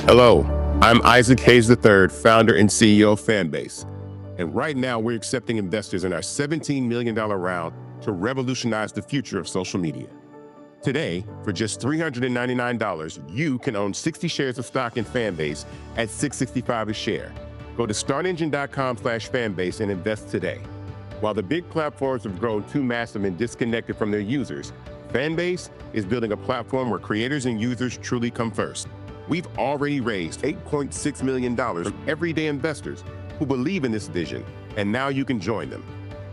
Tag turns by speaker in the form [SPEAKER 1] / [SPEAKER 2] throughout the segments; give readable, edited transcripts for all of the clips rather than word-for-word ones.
[SPEAKER 1] Hello, I'm Isaac Hayes III, founder and CEO of Fanbase. And right now, we're accepting investors in our $17 million round to revolutionize the future of social media. Today, for just $399, you can own 60 shares of stock in Fanbase at $665 a share. Go to startengine.com/fanbase and invest today. While the big platforms have grown too massive and disconnected from their users, Fanbase is building a platform where creators and users truly come first. We've already raised $8.6 million from everyday investors who believe in this vision, and now you can join them.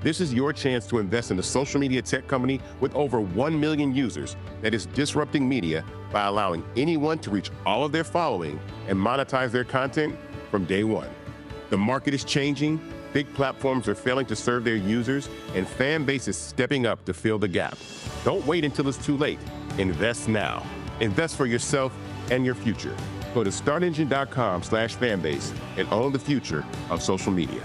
[SPEAKER 1] This is your chance to invest in a social media tech company with over 1 million users that is disrupting media by allowing anyone to reach all of their following and monetize their content from day one. The market is changing, big platforms are failing to serve their users, and Fanbase is stepping up to fill the gap. Don't wait until it's too late. Invest now. Invest for yourself and your future. Go to startengine.com/fanbase and own the future of social media.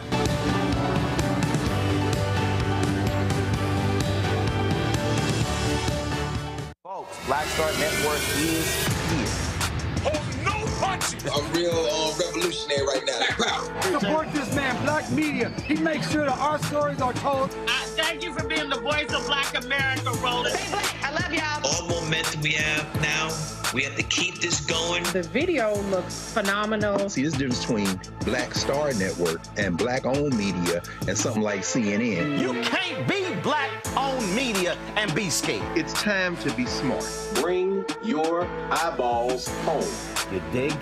[SPEAKER 2] Folks, Black Star Network is here.
[SPEAKER 3] Oh, no punches!
[SPEAKER 4] I'm real revolutionary right now.
[SPEAKER 5] Support this man, Black Media. He makes sure that our stories are told.
[SPEAKER 6] Thank you for being the voice of Black America, Roland.
[SPEAKER 7] Stay black. I love y'all.
[SPEAKER 8] All momentum we have now, we have to keep this going.
[SPEAKER 9] The video looks phenomenal.
[SPEAKER 10] See, there's a difference between Black Star Network and Black-owned media and something like CNN.
[SPEAKER 2] You can't be Black-owned media and be scared.
[SPEAKER 10] It's time to be smart.
[SPEAKER 11] Bring your eyeballs home.
[SPEAKER 2] You dig?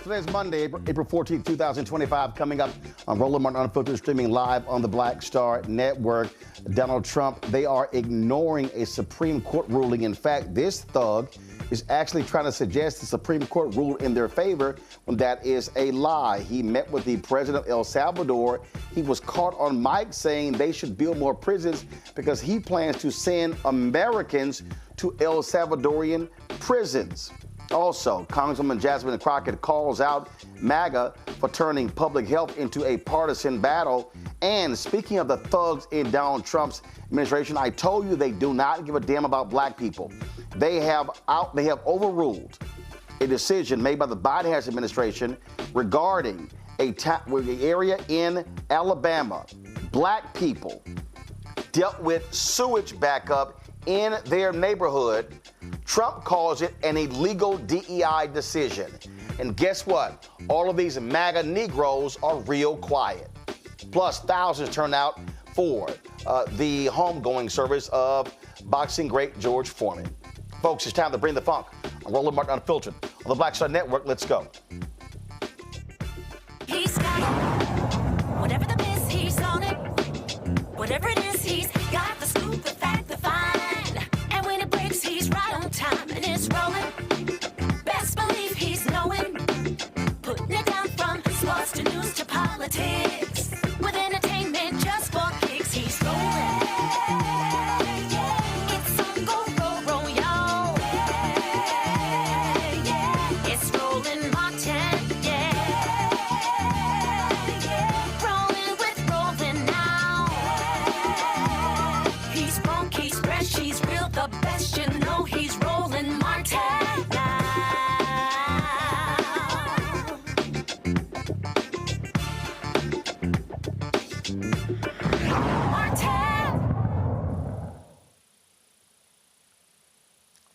[SPEAKER 12] Today's Monday, April 14th, 2025, coming up on Roland Martin Unfiltered, streaming live on the Black Star Network. Donald Trump, they are ignoring a Supreme Court ruling. In fact, this thug is actually trying to suggest the Supreme Court ruled in their favor when that is a lie. He met with the president of El Salvador. He was caught on mic saying they should build more prisons because he plans to send Americans to El Salvadorian prisons. Also, Congresswoman Jasmine Crockett calls out MAGA for turning public health into a partisan battle. And speaking of the thugs in Donald Trump's administration, I told you they do not give a damn about black people. They have overruled a decision made by the Biden administration regarding the area in Alabama. Black people dealt with sewage backup in their neighborhood. Trump calls it an illegal DEI decision. And guess what? All of these MAGA Negroes are real quiet. Plus, thousands turn out for the homegoing service of boxing great George Foreman. Folks, it's time to bring the funk. I'm Roland Martin Unfiltered on the Black Star Network. Let's go.
[SPEAKER 13] He's got it. Whatever the miss, he's on it. Whatever it is, he's got the scoop, the fact, the find. And when it breaks, he's right on time and it's rolling. Best believe he's knowing. Putting it down from sports to news to politics. With entertainment just for kicks, he's rolling. It's on go, roll, y'all. It's rolling Martin, rolling with rolling now. He's funk, he's fresh, he's real, the best, you know he's rolling Martin now.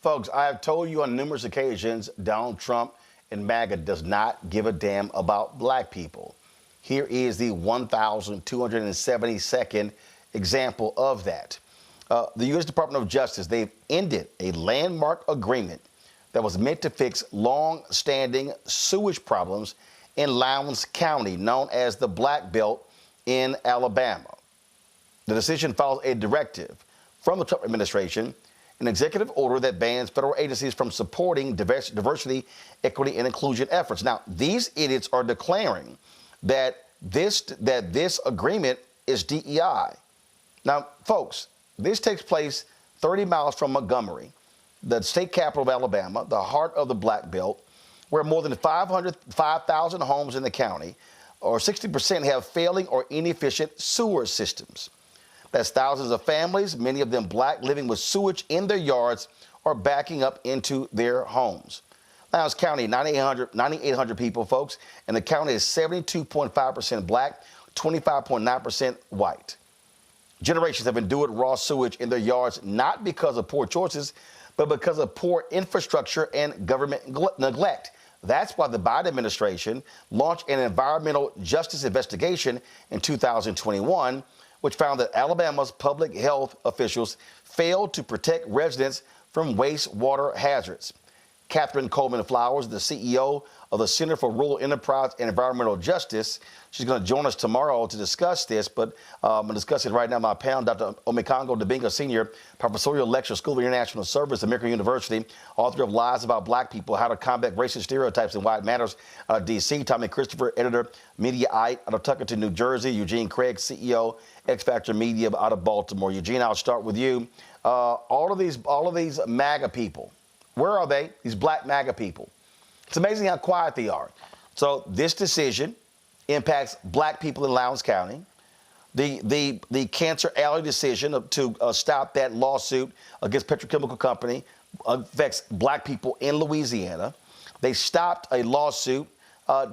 [SPEAKER 12] Folks, I have told you on numerous occasions, Donald Trump and MAGA does not give a damn about black people. Here is the 1,272nd example of that. The U.S. Department of Justice, they've ended a landmark agreement that was meant to fix long-standing sewage problems in Lowndes County, known as the Black Belt in Alabama. The decision follows a directive from the Trump administration, an executive order that bans federal agencies from supporting diversity, equity, and inclusion efforts. Now, these idiots are declaring that this agreement is DEI. Now, folks, this takes place 30 miles from Montgomery, the state capital of Alabama, the heart of the Black Belt, where more than 5,000 homes in the county, or 60%, have failing or inefficient sewer systems. That's thousands of families, many of them black, living with sewage in their yards or backing up into their homes. Lowndes County, 9,800 people, folks, and the county is 72.5% black, 25.9% white. Generations have endured raw sewage in their yards, not because of poor choices, but because of poor infrastructure and government neglect. That's why the Biden administration launched an environmental justice investigation in 2021, which found that Alabama's public health officials failed to protect residents from wastewater hazards. Catherine Coleman Flowers, the CEO of the Center for Rural Enterprise and Environmental Justice. She's going to join us tomorrow to discuss this, but I'm going to discuss it right now. My panel, Dr. Omekongo Dibinga, Senior Professorial Lecturer, School of International Service, American University, author of Lies About Black People, How to Combat Racist Stereotypes and Why It Matters, D.C. Tommy Christopher, editor, Mediaite out of Tuckerton, New Jersey. Eugene Craig, CEO, X Factor Media out of Baltimore. Eugene, I'll start with you. All of these MAGA people, where are they? These black MAGA people. It's amazing how quiet they are. So this decision impacts black people in Lowndes County. The Cancer Alley decision to stop that lawsuit against petrochemical company affects black people in Louisiana. They stopped a lawsuit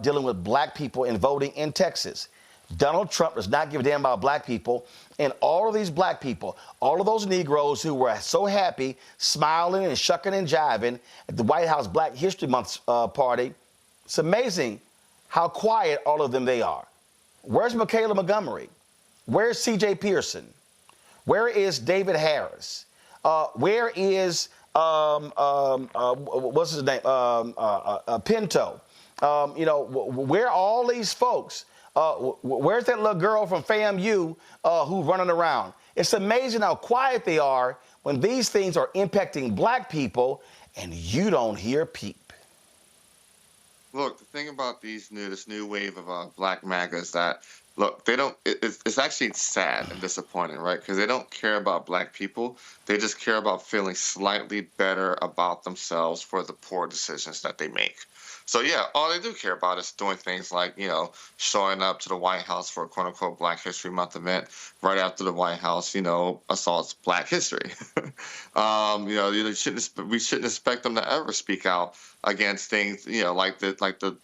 [SPEAKER 12] dealing with black people in voting in Texas. Donald Trump does not give a damn about black people. And all of these black people, all of those Negroes who were so happy, smiling and shucking and jiving at the White House Black History Month party, it's amazing how quiet all of them they are. Where's Michaela Montgomery? Where's C.J. Pearson? Where is David Harris? Where is, what's his name? Pinto. Where are all these folks? Where's that little girl from FAMU who's running around? It's amazing how quiet they are when these things are impacting black people and you don't hear peep.
[SPEAKER 7] Look, the thing about this new wave of black MAGA is that, look, they don't, it's actually sad and disappointing, right? Because they don't care about black people. They just care about feeling slightly better about themselves for the poor decisions that they make. So, yeah, all they do care about is doing things like, showing up to the White House for a quote-unquote Black History Month event right after the White House, assaults Black history. We shouldn't expect them to ever speak out against things, like the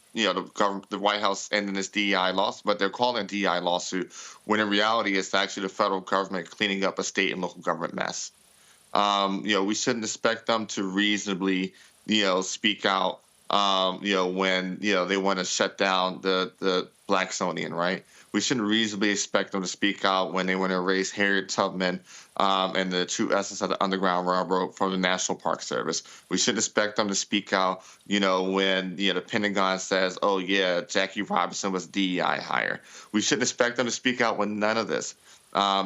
[SPEAKER 7] government, the White House ending this DEI lawsuit, but they're calling it a DEI lawsuit when in reality it's actually the federal government cleaning up a state and local government mess. We shouldn't expect them to reasonably, speak out. When, they want to shut down the Blacksonian, right? We shouldn't reasonably expect them to speak out when they want to erase Harriet Tubman and the true essence of the Underground Railroad from the National Park Service. We shouldn't expect them to speak out, when, the Pentagon says, oh, yeah, Jackie Robinson was DEI hire. We shouldn't expect them to speak out with none of this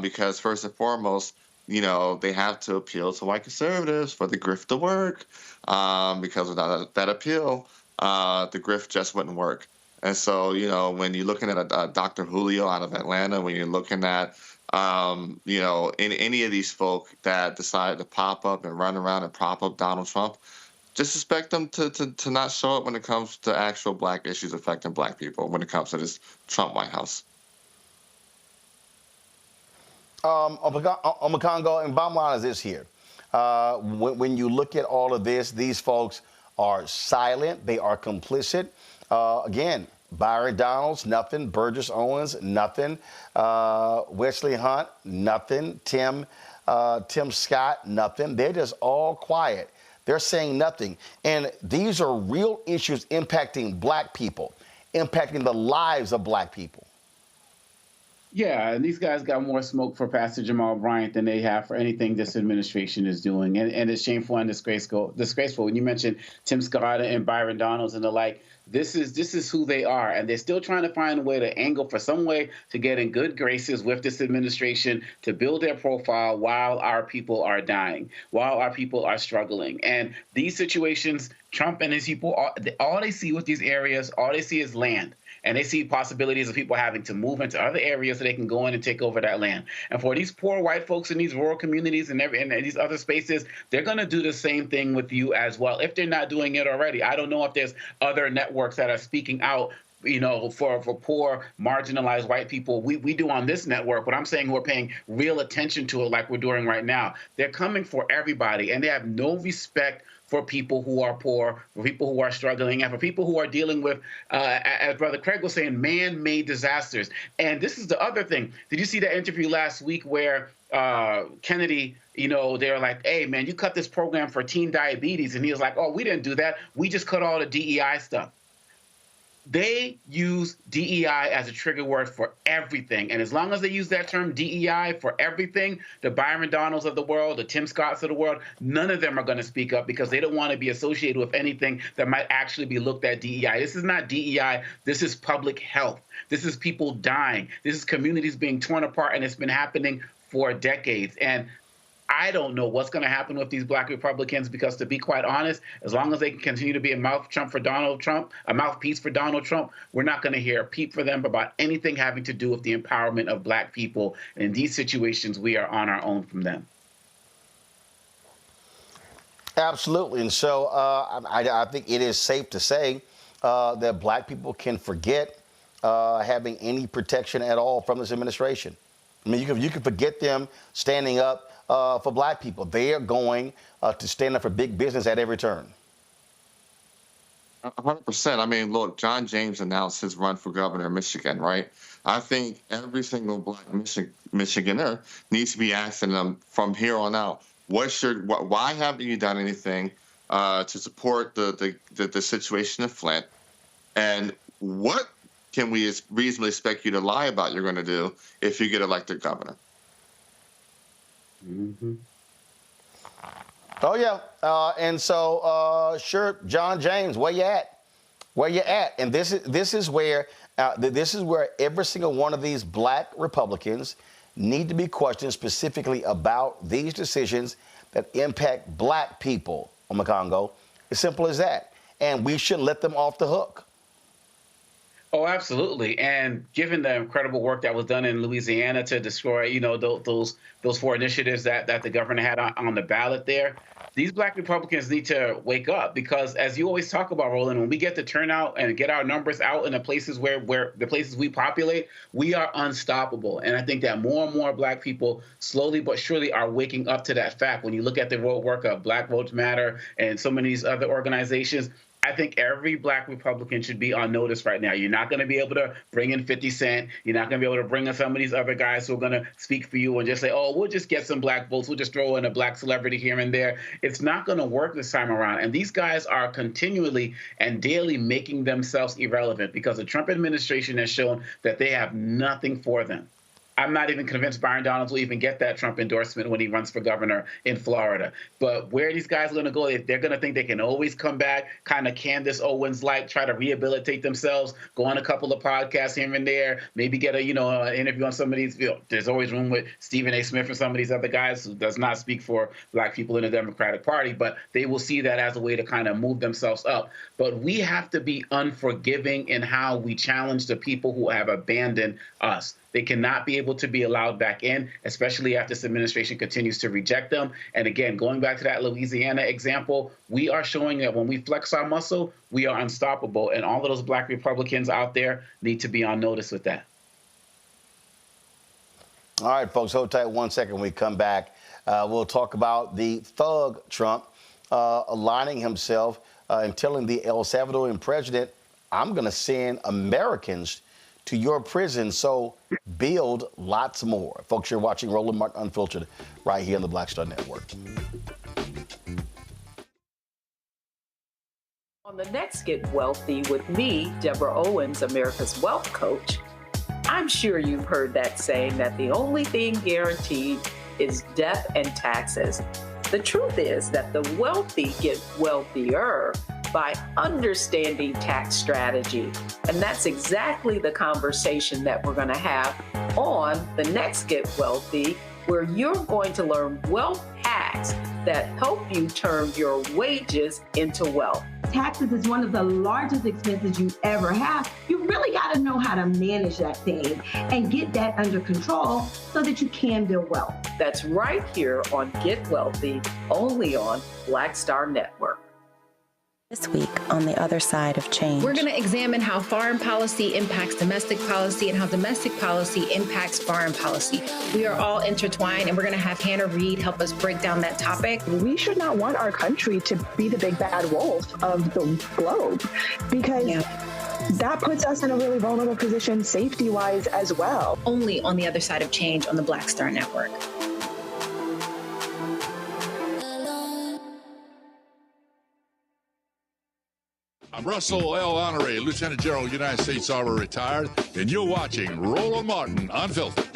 [SPEAKER 7] because first and foremost, they have to appeal to white conservatives for the grift to work. Because without that appeal, the grift just wouldn't work. And so, when you're looking at a Dr. Julio out of Atlanta, when you're looking at, any of these folk that decide to pop up and run around and prop up Donald Trump, just expect them to not show up when it comes to actual black issues affecting black people, when it comes to this Trump White House.
[SPEAKER 12] Omekongo, and bottom line is this here. When you look at all of this, these folks are silent. They are complicit. Again, Byron Donalds, nothing. Burgess Owens, nothing. Wesley Hunt, nothing. Tim Scott, nothing. They're just all quiet. They're saying nothing. And these are real issues impacting black people, impacting the lives of black people.
[SPEAKER 14] Yeah, and these guys got more smoke for Pastor Jamal Bryant than they have for anything this administration is doing. And it's shameful and disgraceful. When you mentioned Tim Scott and Byron Donalds and the like, this is who they are. And they're still trying to find a way to angle for some way to get in good graces with this administration to build their profile while our people are dying, while our people are struggling. And these situations, Trump and his people, all they see with these areas, all they see is land. And they see possibilities of people having to move into other areas so they can go in and take over that land. And for these poor white folks in these rural communities and these other spaces, they're going to do the same thing with you as well, if they're not doing it already. I don't know if there's other networks that are speaking out, for poor, marginalized white people. We do on this network, but I'm saying we're paying real attention to it like we're doing right now. They're coming for everybody, and they have no respect for people who are poor, for people who are struggling, and for people who are dealing with, as Brother Craig was saying, man-made disasters. And this is the other thing. Did you see that interview last week where Kennedy, they were like, hey, man, you cut this program for teen diabetes. And he was like, oh, we didn't do that. We just cut all the DEI stuff. They use DEI as a trigger word for everything. And as long as they use that term DEI for everything, the Byron Donalds of the world, the Tim Scotts of the world, none of them are going to speak up because they don't want to be associated with anything that might actually be looked at DEI. This is not DEI. This is public health. This is people dying. This is communities being torn apart, and it's been happening for decades. And I don't know what's going to happen with these black Republicans because, to be quite honest, as long as they can continue to be a mouthpiece for Donald Trump, we're not going to hear a peep for them about anything having to do with the empowerment of black people. And in these situations, we are on our own from them.
[SPEAKER 12] Absolutely. And so I think it is safe to say that black people can forget having any protection at all from this administration. I mean, you can forget them standing up for black people. They are going to stand up for big business at every turn.
[SPEAKER 7] 100%. I mean, look, John James announced his run for governor of Michigan, right? I think every single black Michiganer needs to be asking them from here on out, why haven't you done anything to support the situation in Flint? And what can we reasonably expect you to lie about you're going to do if you get elected governor?
[SPEAKER 14] Mm-hmm.
[SPEAKER 12] Oh, yeah. And so, sure, John James, where you at? Where you at? And this is where every single one of these black Republicans need to be questioned specifically about these decisions that impact black people on the Congo. As simple as that. And we should let them off the hook.
[SPEAKER 14] Oh, absolutely. And given the incredible work that was done in Louisiana to destroy, those 4 initiatives that the governor had on the ballot there, these black Republicans need to wake up because, as you always talk about, Roland, when we get the turnout and get our numbers out in the places where the places we populate, we are unstoppable. And I think that more and more black people slowly but surely are waking up to that fact. When you look at the work of Black Votes Matter and so many of these other organizations, I think every black Republican should be on notice right now. You're not going to be able to bring in 50 Cent. You're not going to be able to bring in some of these other guys who are going to speak for you and just say, oh, we'll just get some black votes. We'll just throw in a black celebrity here and there. It's not going to work this time around. And these guys are continually and daily making themselves irrelevant because the Trump administration has shown that they have nothing for them. I'm not even convinced Byron Donalds will even get that Trump endorsement when he runs for governor in Florida. But where are these guys going to go? They're going to think they can always come back, kind of Candace Owens-like, try to rehabilitate themselves, go on a couple of podcasts here and there, maybe get an interview on some of these. There's always room with Stephen A. Smith and some of these other guys who does not speak for black people in the Democratic Party, but they will see that as a way to kind of move themselves up. But we have to be unforgiving in how we challenge the people who have abandoned us. They cannot be able to be allowed back in, especially after this administration continues to reject them. And again, going back to that Louisiana example, we are showing that when we flex our muscle, we are unstoppable. And all of those black Republicans out there need to be on notice with that.
[SPEAKER 12] All right, folks, hold tight 1 second. When we come back, we'll talk about the thug Trump aligning himself and telling the El Salvadorian president, I'm going to send Americans to your prison, so build lots more. Folks, you're watching Roland Martin Unfiltered right here on the Black Star Network.
[SPEAKER 15] the next Get Wealthy with me, Deborah Owens, America's Wealth Coach, I'm sure you've heard that saying that the only thing guaranteed is death and taxes. The truth is that the wealthy get wealthier by understanding tax strategy. And that's exactly the conversation that we're going to have on the next Get Wealthy, where you're going to learn wealth hacks that help you turn your wages into wealth.
[SPEAKER 16] Taxes is one of the largest expenses you ever have. You really got to know how to manage that thing and get that under control so that you can build wealth.
[SPEAKER 15] That's right here on Get Wealthy, only on Black Star Network.
[SPEAKER 17] This week on The Other Side of Change.
[SPEAKER 9] We're going to examine how foreign policy impacts domestic policy and how domestic policy impacts foreign policy. We are all intertwined, and we're going to have Hannah Reid help us break down that topic.
[SPEAKER 18] We should not want our country to be the big bad wolf of the globe, because that puts us in a really vulnerable position safety-wise as well.
[SPEAKER 9] Only on The Other Side of Change on the Black Star Network.
[SPEAKER 3] I'm Russell L. Honoré, Lieutenant General, United States Army, retired, and you're watching Roland Martin Unfiltered.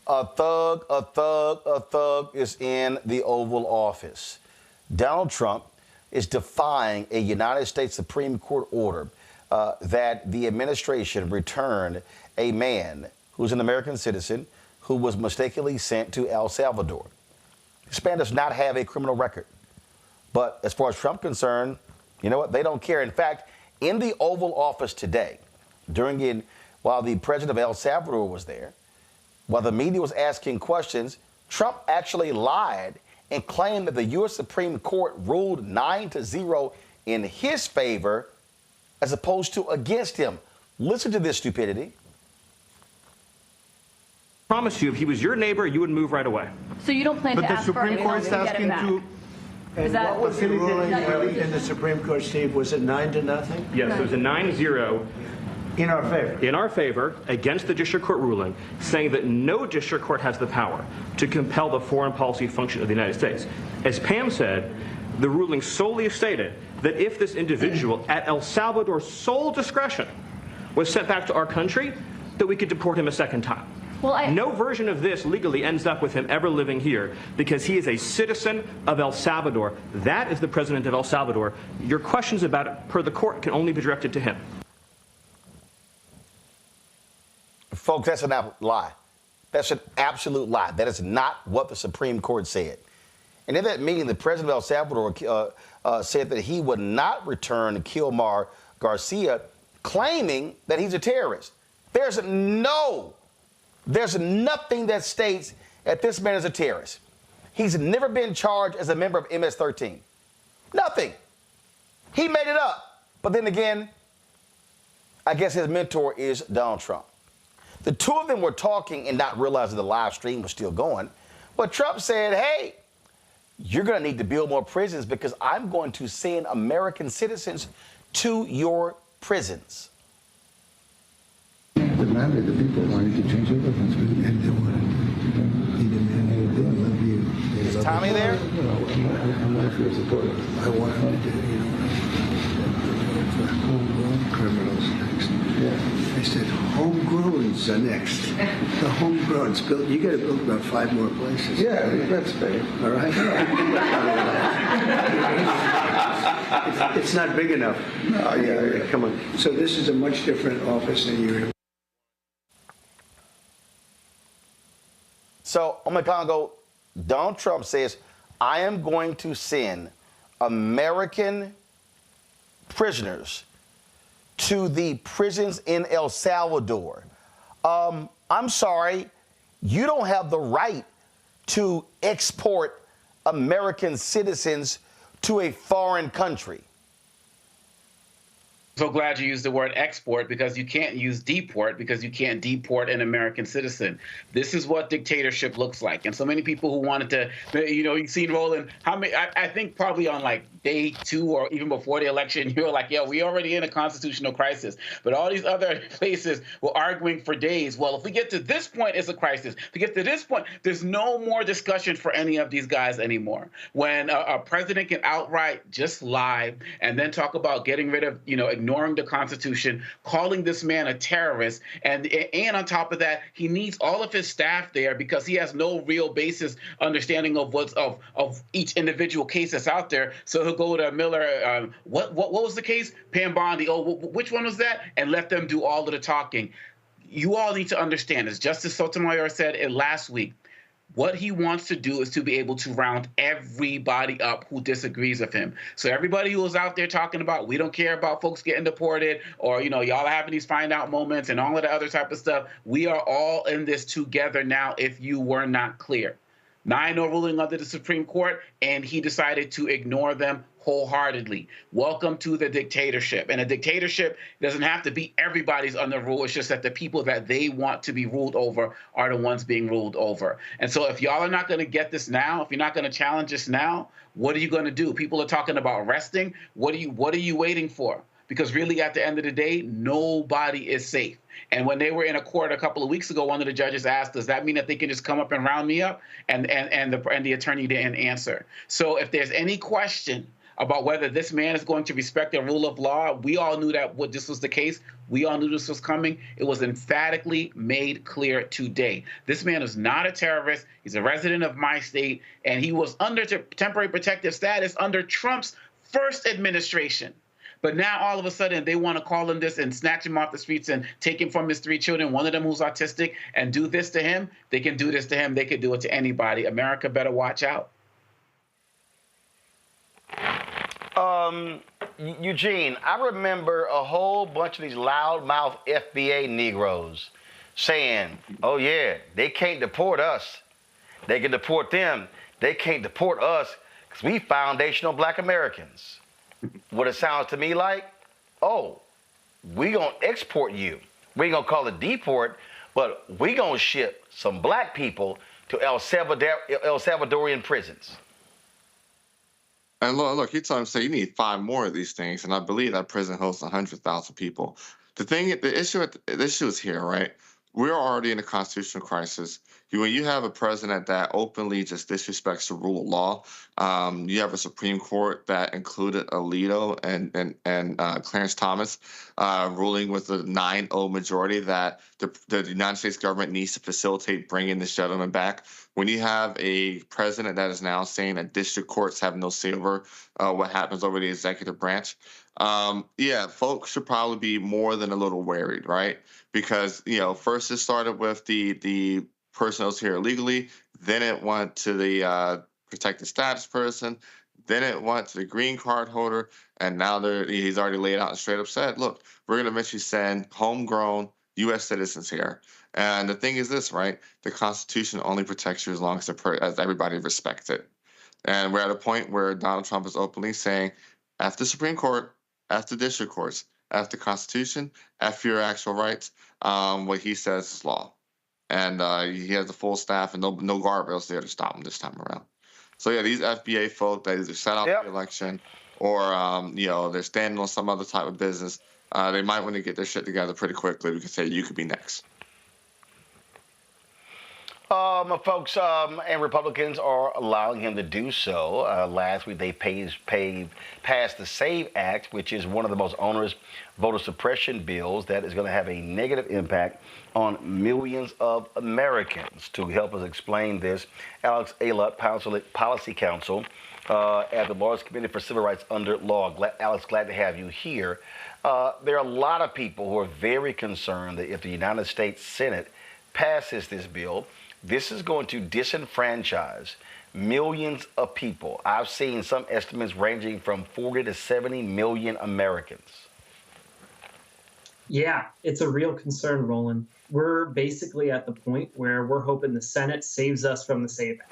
[SPEAKER 12] A thug is in the Oval Office. Donald Trump is defying a United States Supreme Court order that the administration return a man who's an American citizen who was mistakenly sent to El Salvador. This man does not have a criminal record. But as far as Trump's concerned, you know what? They don't care. In fact, in the Oval Office today, while the president of El Salvador was there, While the media was asking questions, Trump actually lied and claimed that the U.S. Supreme Court ruled 9-0 in his favor as opposed to against him. Listen to this stupidity.
[SPEAKER 19] Promise you, if he was your neighbor, you would move right away.
[SPEAKER 20] So you don't plan to ask for anything to get him back?
[SPEAKER 21] And what was the ruling in the Supreme Court, Steve? Was it 9-0?
[SPEAKER 19] Yes, it was a 9-0.
[SPEAKER 21] In our favor?
[SPEAKER 19] In our favor, against the district court ruling, saying that no district court has the power to compel the foreign policy function of the United States. As Pam said, the ruling solely stated that if this individual, at El Salvador's sole discretion, was sent back to our country, that we could deport him a second time.
[SPEAKER 20] Well,
[SPEAKER 19] no version of this legally ends up with him ever living here because he is a citizen of El Salvador. That is the president of El Salvador. Your questions about it, per the court, can only be directed to him.
[SPEAKER 12] Folks, that's a lie. That's an absolute lie. That is not what the Supreme Court said. And in that meeting, the president of El Salvador said that he would not return Kilmar Garcia, claiming that he's a terrorist. There's nothing that states that this man is a terrorist. He's never been charged as a member of MS-13. Nothing. He made it up. But then again, I guess his mentor is Donald Trump. The two of them were talking and not realizing the live stream was still going. But Trump said, hey, you're going to need to build more prisons because I'm going to send American citizens to your prisons.
[SPEAKER 22] Demanded the people wanted to change their weapons, and they wanted. He demanded they love you.
[SPEAKER 12] Is Tommy there?
[SPEAKER 22] No, I'm not your supporter. I want him to do, for homegrown criminals next. Yeah. I said, homegrowns are next. The homegrowns built. You got to build about 5 more places. Yeah, that's fair. All right. It's not big enough. Oh yeah, come on. So this is a much different office than you're in.
[SPEAKER 12] So, on my Congo, Donald Trump says, I am going to send American prisoners to the prisons in El Salvador. I'm sorry, you don't have the right to export American citizens to a foreign country.
[SPEAKER 14] So glad you used the word export because you can't use deport because you can't deport an American citizen. This is what dictatorship looks like. And so many people who wanted to, you've seen Roland, I think probably on like day 2 or even before the election, you were like, yeah, we already in a constitutional crisis. But all these other places were arguing for days. Well, if we get to this point, it's a crisis. If we get to this point, there's no more discussion for any of these guys anymore. When a president can outright just lie and then talk about getting rid of, ignoring the Constitution, calling this man a terrorist, and on top of that, he needs all of his staff there because he has no real basis understanding of what's of each individual case that's out there. So he'll go to Miller. What was the case? Pam Bondi. Oh, which one was that? And let them do all of the talking. You all need to understand, as Justice Sotomayor said it last week, what he wants to do is to be able to round everybody up who disagrees with him. So everybody who is out there talking about, we don't care about folks getting deported, or, y'all are having these find out moments and all of the other type of stuff. We are all in this together now if you were not clear. 9-0 ruling under the Supreme Court, and he decided to ignore them wholeheartedly. Welcome to the dictatorship. And a dictatorship doesn't have to be everybody's under rule. It's just that the people that they want to be ruled over are the ones being ruled over. And so if y'all are not going to get this now, if you're not going to challenge this now, what are you going to do? People are talking about resting. What are you waiting for? Because really, at the end of the day, nobody is safe. And when they were in a court a couple of weeks ago, one of the judges asked, does that mean that they can just come up and round me up? And the attorney didn't answer. So if there's any question about whether this man is going to respect the rule of law, we all knew that this was the case. We all knew this was coming. It was emphatically made clear today. This man is not a terrorist. He's a resident of my state, and he was under temporary protective status under Trump's first administration. But now all of a sudden they want to call him this and snatch him off the streets and take him from his 3 children, one of them who's autistic, and do this to him. They can do this to him. They could do it to anybody. America better watch out.
[SPEAKER 12] Eugene, I remember a whole bunch of these loudmouth FBA Negroes saying, oh, yeah, they can't deport us. They can deport them. They can't deport us because we foundational black Americans. What it sounds to me like, oh, we going to export you. We ain't going to call it deport, but we going to ship some black people to El Salvadorian prisons.
[SPEAKER 7] And look, he told him, say, you need 5 more of these things, and I believe that prison hosts 100,000 people. The issue is here, right? We're already in a constitutional crisis. When you have a president that openly just disrespects the rule of law, you have a Supreme Court that included Alito and Clarence Thomas ruling with a 9-0 majority that the United States government needs to facilitate bringing this gentleman back. When you have a president that is now saying that district courts have no say over what happens over the executive branch, folks should probably be more than a little worried, right? Because, first it started with the person who's here illegally, then it went to the protected status person, then it went to the green card holder, and now he's already laid out and straight up said, look, we're going to eventually send homegrown U.S. citizens here. And the thing is this, right? The Constitution only protects you as long as everybody respects it. And we're at a point where Donald Trump is openly saying, after the Supreme Court, after district courts, after the Constitution, after your actual rights, what he says is law. And he has the full staff and no guardrails there to stop him this time around. So, yeah, these FBA folk that either set out the election or, they're standing on some other type of business, they might want to get their shit together pretty quickly. We could say you could be next.
[SPEAKER 12] Folks and Republicans are allowing him to do so. Last week, they passed the SAVE Act, which is one of the most onerous voter suppression bills that is going to have a negative impact on millions of Americans. To help us explain this, Alex Ayla, Policy Counsel at the Lowndes Committee for Civil Rights Under Law. Alex, glad to have you here. There are a lot of people who are very concerned that if the United States Senate passes this bill, this is going to disenfranchise millions of people. I've seen some estimates ranging from 40 to 70 million Americans.
[SPEAKER 1] Yeah, it's a real concern, Roland. We're basically at the point where we're hoping the Senate saves us from the SAVE Act.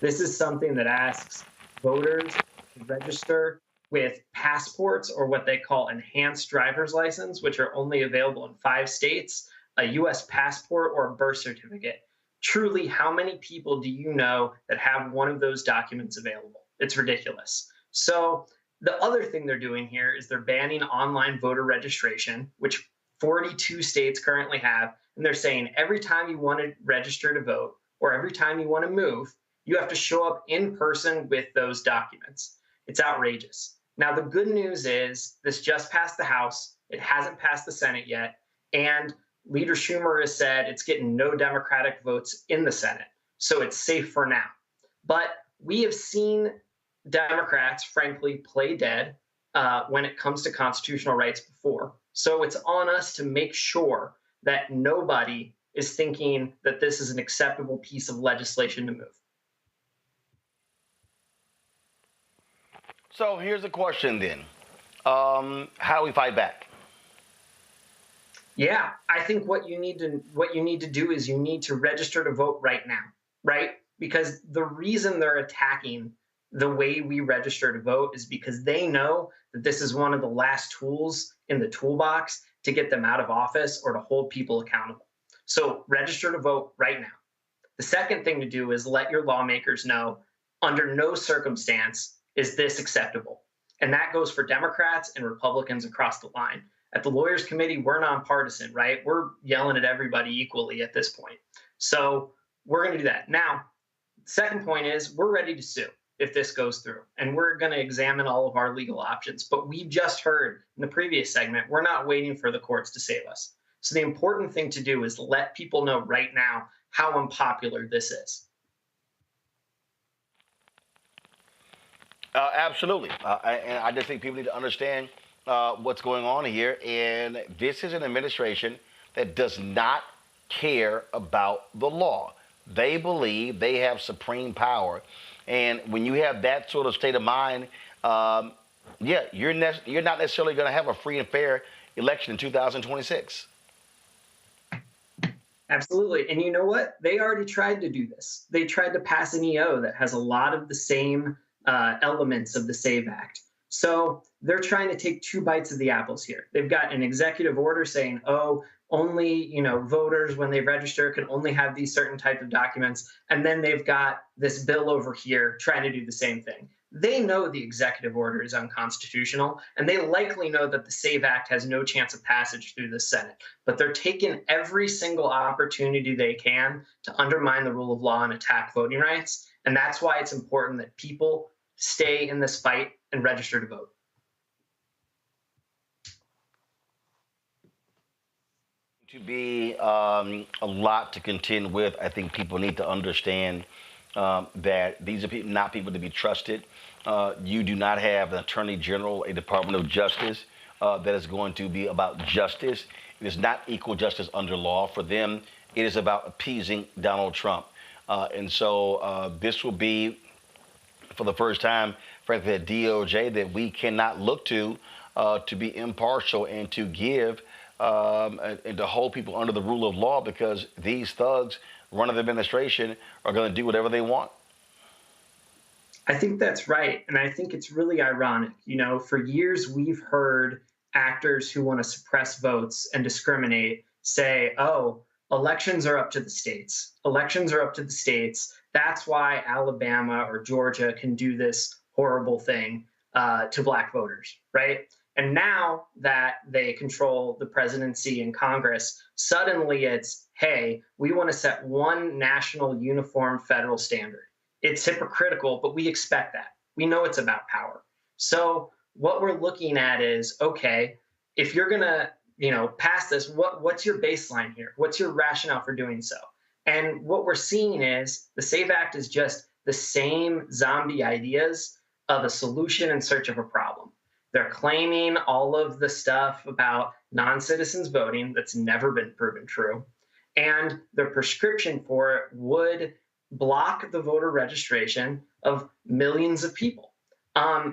[SPEAKER 1] This is something that asks voters to register with passports or what they call enhanced driver's license, which are only available in 5 states, a U.S. passport or a birth certificate. Truly, how many people do you know that have one of those documents available? It's ridiculous. So the other thing they're doing here is they're banning online voter registration, which 42 states currently have. And they're saying every time you want to register to vote or every time you want to move, you have to show up in person with those documents. It's outrageous. Now, the good news is this just passed the House. It hasn't passed the Senate yet. And Leader Schumer has said it's getting no Democratic votes in the Senate, so it's safe for now. But we have seen Democrats, frankly, play dead when it comes to constitutional rights before. So it's on us to make sure that nobody is thinking that this is an acceptable piece of legislation to move.
[SPEAKER 12] So here's the question then. How do we fight back?
[SPEAKER 1] Yeah, I think what you need to do is you need to register to vote right now, right? Because the reason they're attacking the way we register to vote is because they know that this is one of the last tools in the toolbox to get them out of office or to hold people accountable. So register to vote right now. The second thing to do is let your lawmakers know under no circumstance is this acceptable. And that goes for Democrats and Republicans across the line. At the Lawyers Committee, we're nonpartisan, right? We're yelling at everybody equally at this point. So we're going to do that. Now, the second point is we're ready to sue if this goes through. And we're going to examine all of our legal options. But we've just heard in the previous segment, we're not waiting for the courts to save us. So the important thing to do is let people know right now how unpopular this is.
[SPEAKER 12] Absolutely. And I just think people need to understand what's going on here. And this is an administration that does not care about the law. They believe they have supreme power. And when you have that sort of state of mind, you're not necessarily going to have a free and fair election in 2026.
[SPEAKER 1] Absolutely. And you know what? They already tried to do this. They tried to pass an EO that has a lot of the same elements of the SAVE Act. So they're trying to take two bites of the apples here. They've got an executive order saying, oh, only voters when they register can only have these certain type of documents. And then they've got this bill over here trying to do the same thing. They know the executive order is unconstitutional, and they likely know that the SAVE Act has no chance of passage through the Senate. But they're taking every single opportunity they can to undermine the rule of law and attack voting rights. And that's why it's important that people stay in this fight and register to vote.
[SPEAKER 4] To be a lot to contend with. I think people need to understand that these are not people to be trusted. You do not have an attorney general, a Department of Justice that is going to be about justice. It is not equal justice under law for them. It is about appeasing Donald Trump. And so this will be, for the first time, frankly, the DOJ that we cannot look to be impartial and to give and to hold people under the rule of law, because these thugs running the administration are going to do whatever they want.
[SPEAKER 1] I think that's right. And I think it's really ironic. For years, we've heard actors who want to suppress votes and discriminate say, oh, elections are up to the states. Elections are up to the states. That's why Alabama or Georgia can do this horrible thing to Black voters, right? And now that they control the presidency and Congress, suddenly it's, hey, we want to set one national uniform federal standard. It's hypocritical, but we expect that. We know it's about power. So what we're looking at is, okay, if you're going to, pass this, what's your baseline here? What's your rationale for doing so? And what we're seeing is the SAVE Act is just the same zombie ideas of a solution in search of a problem. They're claiming all of the stuff about non-citizens voting that's never been proven true. And their prescription for it would block the voter registration of millions of people.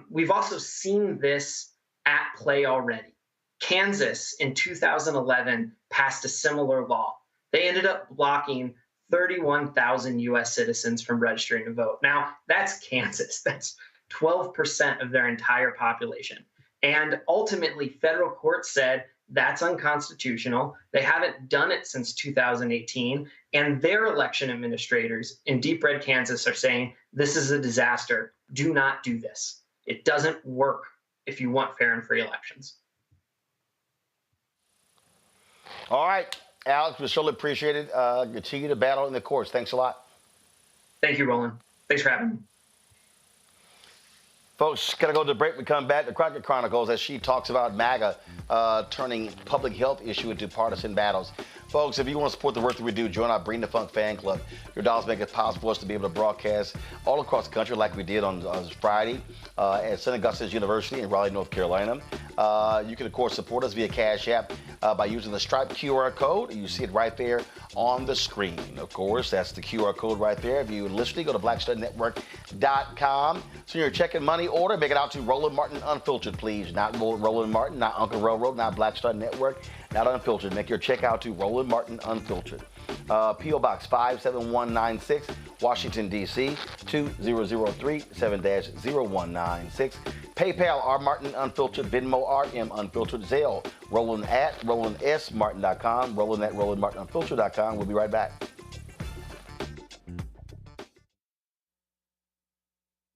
[SPEAKER 1] We've also seen this at play already. Kansas in 2011 passed a similar law. They ended up blocking 31,000 U.S. citizens from registering to vote. Now, that's Kansas. That's 12% of their entire population. And ultimately, federal court said that's unconstitutional. They haven't done it since 2018. And their election administrators in deep red Kansas are saying, this is a disaster. Do not do this. It doesn't work if you want fair and free elections.
[SPEAKER 4] All right, Alex, we surely appreciate it. Continue to battle in the courts. Thanks a lot.
[SPEAKER 1] Thank you, Roland. Thanks for having me.
[SPEAKER 4] Folks, gotta go to the break. We come back to Crockett Chronicles as she talks about MAGA turning public health issue into partisan battles. Folks, if you want to support the work that we do, join our Bring the Funk fan club. Your dollars make it possible for us to be able to broadcast all across the country like we did on Friday at St. Augustine's University in Raleigh, North Carolina. You can, of course, support us via Cash App by using the Stripe QR code. You see it right there on the screen. Of course, that's the QR code right there. If you're listening, go to blackstarnetwork.com. So you're checking money order, make it out to Roland Martin Unfiltered, please. Not Roland Martin, not Uncle Railroad, not Black Star Network, not Unfiltered. Make your check out to Roland Martin Unfiltered. P.O. Box 57196, Washington, D.C. 20037 7-0196. PayPal, R. Martin Unfiltered, Venmo, RM Unfiltered, Zelle, Roland at RolandSMartin.com, Roland at RolandMartinUnfiltered.com. We'll be right back.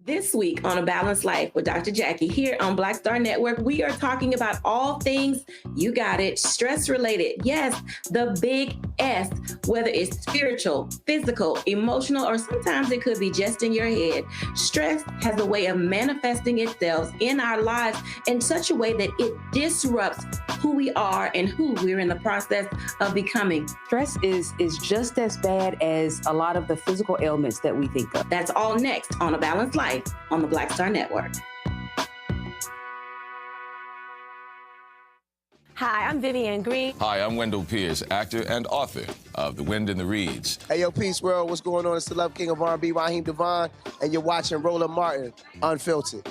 [SPEAKER 5] This week on A Balanced Life with Dr. Jackie here on Black Star Network, we are talking about all things, you got it, stress related. Yes, the big S, whether it's spiritual, physical, emotional, or sometimes it could be just in your head. Stress has a way of manifesting itself in our lives in such a way that it disrupts who we are and who we're in the process of becoming.
[SPEAKER 23] Stress is just as bad as a lot of the physical ailments that we think of.
[SPEAKER 5] That's all next on A Balanced Life on the Black Star Network.
[SPEAKER 24] Hi, I'm Vivian Green.
[SPEAKER 25] Hi, I'm Wendell Pierce, actor and author of The Wind in the Reeds.
[SPEAKER 26] Hey, yo, Peace World, what's going on? It's the Love King of R&B, Raheem Devon, and you're watching Roland Martin Unfiltered.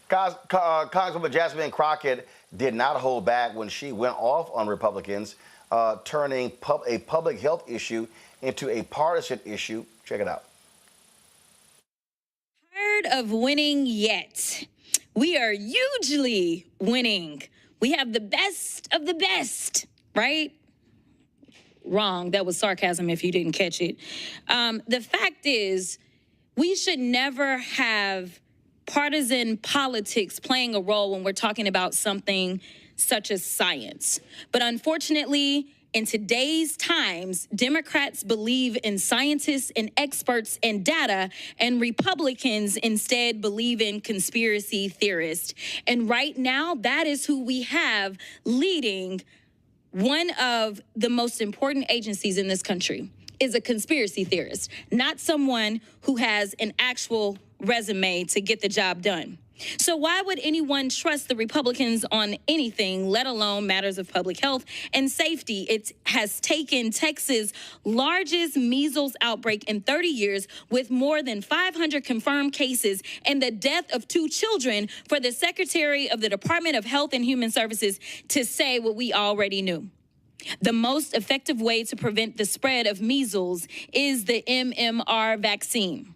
[SPEAKER 4] Congresswoman Jasmine Crockett did not hold back when she went off on Republicans, turning a public health issue into a partisan issue. Check it out.
[SPEAKER 2] Tired of winning yet. We are hugely winning. We have the best of the best, right? Wrong. That was sarcasm if you didn't catch it. The fact is, we should never have partisan politics playing a role when we're talking about something such as science. But unfortunately, in today's times, Democrats believe in scientists and experts and data, and Republicans instead believe in conspiracy theorists. And right now, that is who we have leading one of the most important agencies in this country, is a conspiracy theorist, not someone who has an actual resume to get the job done. So why would anyone trust the Republicans on anything, let alone matters of public health and safety? It has taken Texas' largest measles outbreak in 30 years, with more than 500 confirmed cases and the death of 2 children, for the Secretary of the Department of Health and Human Services to say what we already knew. The most effective way to prevent the spread of measles is the MMR vaccine.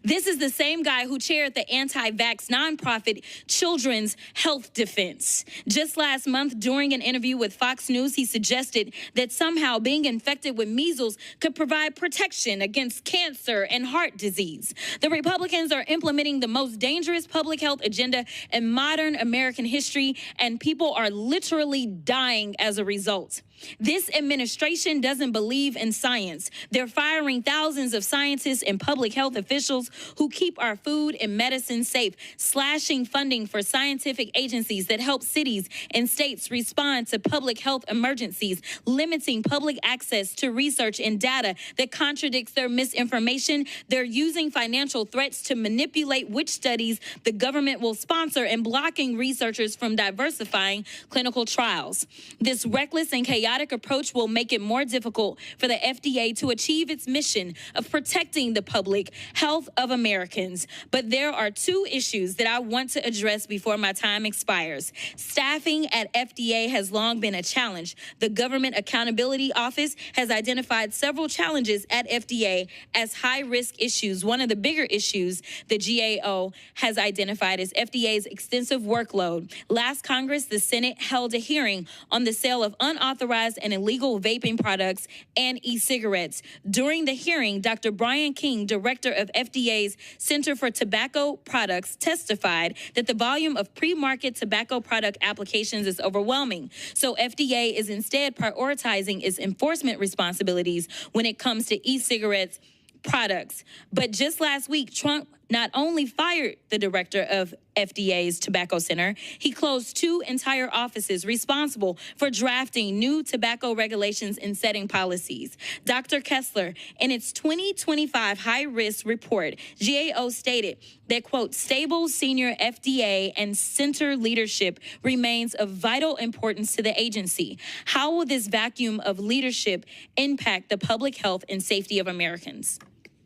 [SPEAKER 2] This is the same guy who chaired the anti-vax nonprofit Children's Health Defense. Just last month, during an interview with Fox News, he suggested that somehow being infected with measles could provide protection against cancer and heart disease. The Republicans are implementing the most dangerous public health agenda in modern American history, and people are literally dying as a result. This administration doesn't believe in science. They're firing thousands of scientists and public health officials who keep our food and medicine safe, slashing funding for scientific agencies that help cities and states respond to public health emergencies, limiting public access to research and data that contradicts their misinformation. They're using financial threats to manipulate which studies the government will sponsor and blocking researchers from diversifying clinical trials. This reckless and chaotic approach will make it more difficult for the FDA to achieve its mission of protecting the public health of Americans. But there are 2 issues that I want to address before my time expires. Staffing at FDA has long been a challenge. The Government Accountability Office has identified several challenges at FDA as high-risk issues. One of the bigger issues the GAO has identified is FDA's extensive workload. Last Congress, the Senate held a hearing on the sale of unauthorized and illegal vaping products and e-cigarettes. During the hearing, Dr. Brian King, director of FDA's Center for Tobacco Products, testified that the volume of pre-market tobacco product applications is overwhelming. So FDA is instead prioritizing its enforcement responsibilities when it comes to e-cigarettes products. But just last week, Trump not only fired the director of FDA's Tobacco Center, he closed 2 entire offices responsible for drafting new tobacco regulations and setting policies. Dr. Kessler, in its 2025 high-risk report, GAO stated that, quote, stable senior FDA and center leadership remains of vital importance to the agency. How will this vacuum of leadership impact the public health and safety of Americans?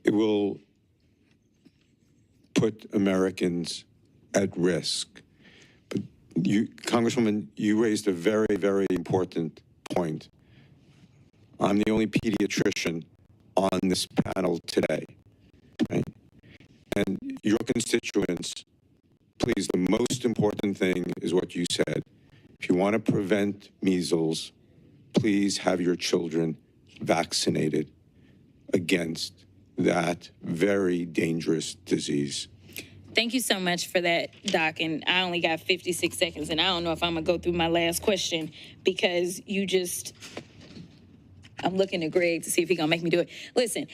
[SPEAKER 6] It will put Americans at risk. But you, Congresswoman, you raised a very, very important point. I'm the only pediatrician on this panel today, right? And your constituents, please, the most important thing is what you said. If you want to prevent measles, please have your children vaccinated against that very dangerous disease.
[SPEAKER 2] Thank you so much for that, Doc. And I only got 56 seconds, and I don't know if I'm going to go through my last question because you just, I'm looking at Greg to see if he's going to make me do it. Listen,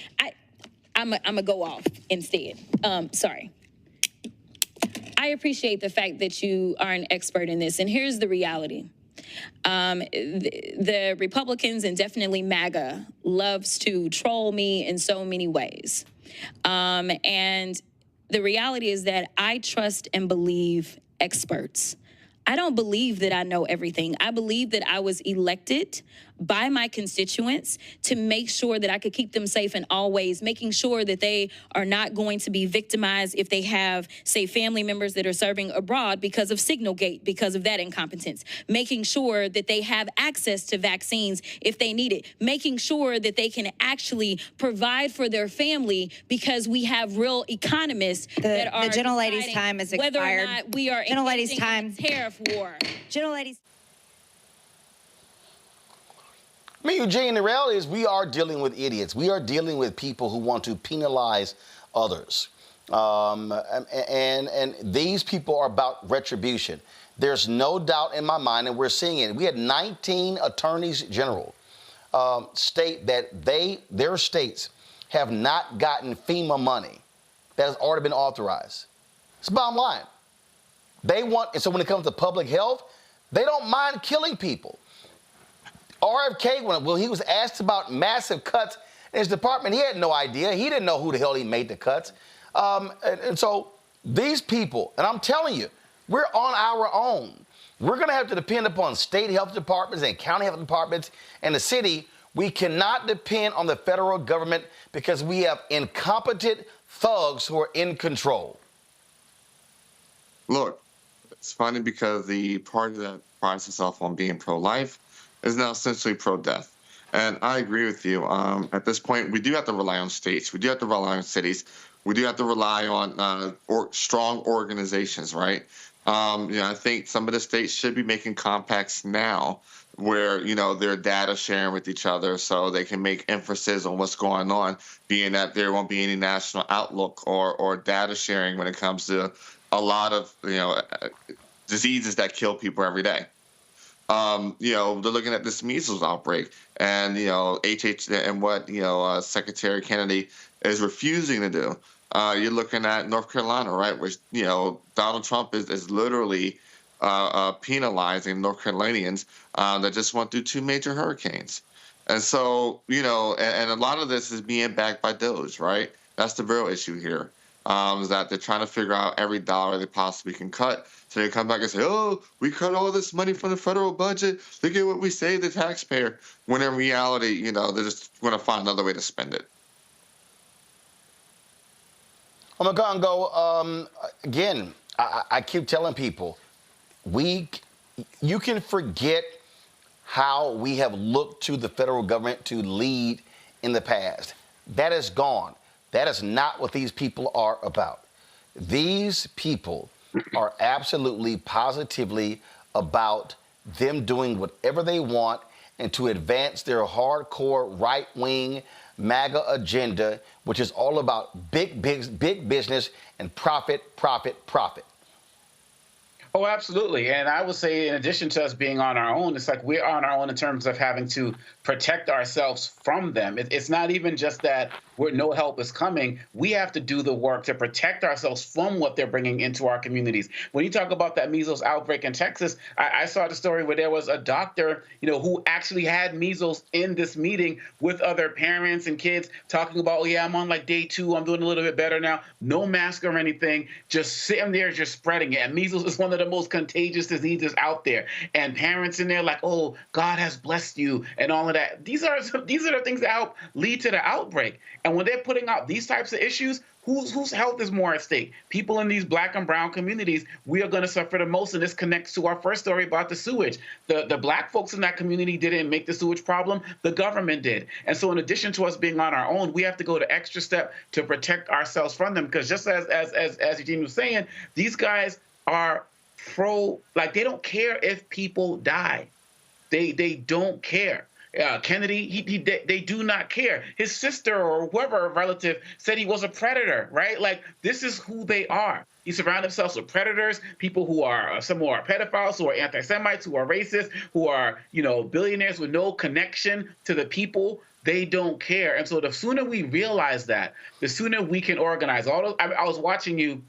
[SPEAKER 2] I'm going to go off instead. Sorry. I appreciate the fact that you are an expert in this, and here's the reality. The Republicans, and definitely MAGA, loves to troll me in so many ways. And the reality is that I trust and believe experts. I don't believe that I know everything. I believe that I was elected by my constituents to make sure that I could keep them safe in all ways, making sure that they are not going to be victimized if they have, say, family members that are serving abroad because of Signalgate, because of that incompetence, making sure that they have access to vaccines if they need it, making sure that they can actually provide for their family because we have real economists that are
[SPEAKER 8] the gentlelady's time is expired.
[SPEAKER 2] Whether or not we are
[SPEAKER 8] Gentlelady's
[SPEAKER 2] engaging in a tariff war.
[SPEAKER 8] Gentlelady's.
[SPEAKER 4] I mean, Eugene, the reality is we are dealing with idiots. We are dealing with people who want to penalize others. And these people are about retribution. There's no doubt in my mind, and we're seeing it. We had 19 attorneys general state that their states have not gotten FEMA money that has already been authorized. It's the bottom line. They want, and so when it comes to public health, they don't mind killing people. RFK, when he was asked about massive cuts in his department, he had no idea. He didn't know who the hell he made the cuts. And so these people, and I'm telling you, we're on our own. We're going to have to depend upon state health departments and county health departments and the city. We cannot depend on the federal government because we have incompetent thugs who are in control.
[SPEAKER 7] Look, it's funny because the party that prides itself on being pro-life is now essentially pro-death. And I agree with you. At this point, we do have to rely on states. We do have to rely on cities. We do have to rely on strong organizations, right? I think some of the states should be making compacts now where, they're data sharing with each other so they can make emphasis on what's going on, being that there won't be any national outlook or data sharing when it comes to a lot of, diseases that kill people every day. They're looking at this measles outbreak and, and what, Secretary Kennedy is refusing to do. You're looking at North Carolina, right, which, Donald Trump is literally penalizing North Carolinians that just went through 2 major hurricanes. And so, and a lot of this is being backed by DOJ, right? That's the real issue here, is that they're trying to figure out every dollar they possibly can cut. So they come back and say, oh, we cut all this money from the federal budget. Look at what we saved the taxpayer. When in reality, they're just going to find another way to spend it.
[SPEAKER 4] I'm going to go, again, I keep telling people, you can forget how we have looked to the federal government to lead in the past. That is gone. That is not what these people are about. These people are absolutely, positively about them doing whatever they want and to advance their hardcore right-wing MAGA agenda, which is all about big business and profit, profit, profit.
[SPEAKER 14] Oh, absolutely. And I would say in addition to us being on our own, it's like we're on our own in terms of having to protect ourselves from them. It's not even just that no help is coming. We have to do the work to protect ourselves from what they're bringing into our communities. When you talk about that measles outbreak in Texas, I saw the story where there was a doctor, who actually had measles in this meeting with other parents and kids talking about, oh, yeah, I'm on like day 2. I'm doing a little bit better now. No mask or anything, just sitting there, just spreading it. And measles is one of the most contagious diseases out there. And parents in there like, oh, God has blessed you and all of that. These are the things that help lead to the outbreak. And when they're putting out these types of issues, whose health is more at stake? People in these black and brown communities, we are going to suffer the most. And this connects to our first story about the sewage. The black folks in that community didn't make the sewage problem. The government did. And so in addition to us being on our own, we have to go the extra step to protect ourselves from them. Because just as Eugene was saying, these guys are they don't care if people die. They don't care. Kennedy, they do not care. His sister or whoever relative said he was a predator, right? Like, this is who they are. He surrounded himself with predators, people who are, some who are pedophiles, who are anti-Semites, who are racist, who are, billionaires with no connection to the people. They don't care. And so the sooner we realize that, the sooner we can organize. I was watching you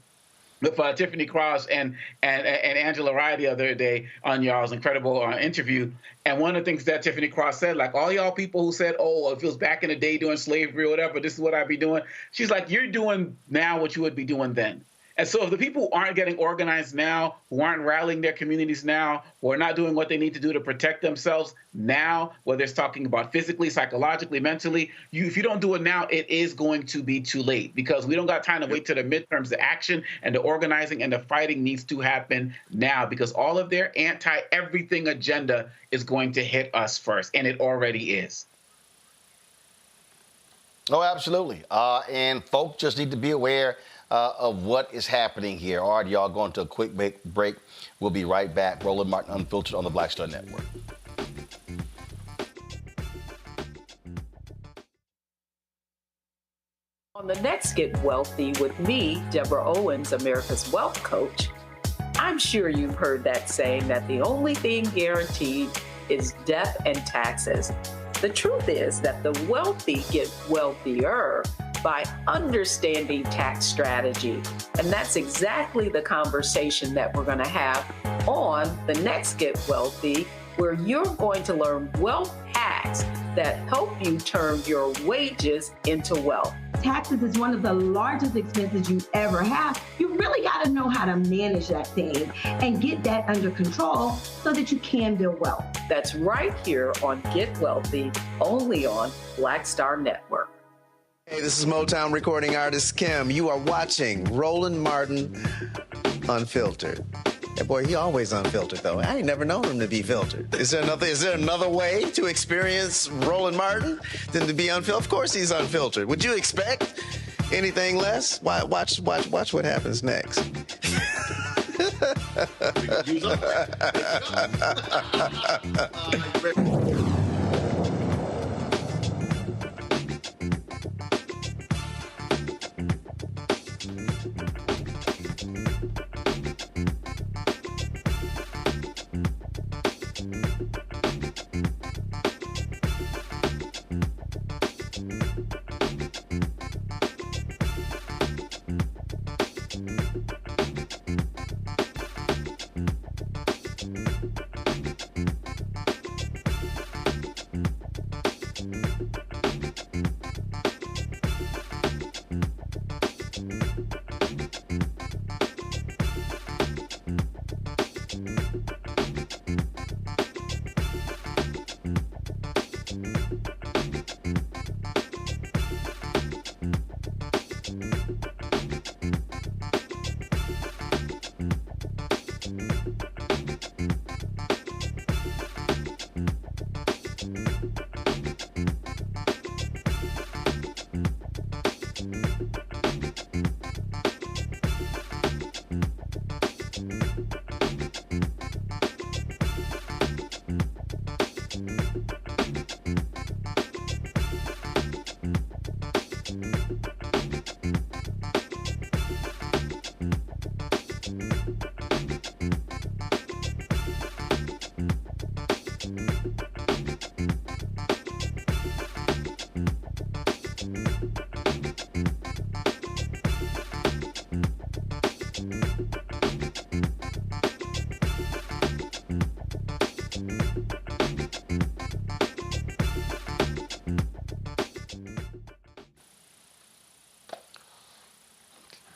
[SPEAKER 14] with Tiffany Cross and Angela Rye the other day on y'all's incredible interview. And one of the things that Tiffany Cross said, like, all y'all people who said, oh, if it was back in the day doing slavery or whatever, this is what I'd be doing. She's like, you're doing now what you would be doing then. And so if the people aren't getting organized now, who aren't rallying their communities now, who are not doing what they need to do to protect themselves now, whether it's talking about physically, psychologically, mentally, if you don't do it now, it is going to be too late, because we don't got time to wait till the midterms. The action and the organizing and the fighting needs to happen now, because all of their anti-everything agenda is going to hit us first, and it already is.
[SPEAKER 4] Oh, absolutely. And folks just need to be aware of what is happening here. All right, y'all, going to a quick break. We'll be right back. Roland Martin Unfiltered on the Black Star Network.
[SPEAKER 23] On the next Get Wealthy with me, Deborah Owens, America's Wealth Coach, I'm sure you've heard that saying that the only thing guaranteed is death and taxes. The truth is that the wealthy get wealthier by understanding tax strategy. And that's exactly the conversation that we're going to have on the next Get Wealthy, where you're going to learn wealth hacks that help you turn your wages into wealth.
[SPEAKER 5] Taxes is one of the largest expenses you ever have. You really got to know how to manage that thing and get that under control so that you can build wealth.
[SPEAKER 23] That's right here on Get Wealthy, only on Black Star Network.
[SPEAKER 10] Hey, this is Motown recording artist Kim. You are watching Roland Martin Unfiltered. That boy, he always unfiltered, though. I ain't never known him to be filtered. Is there another way to experience Roland Martin than to be unfiltered? Of course he's unfiltered. Would you expect anything less? Watch what happens next.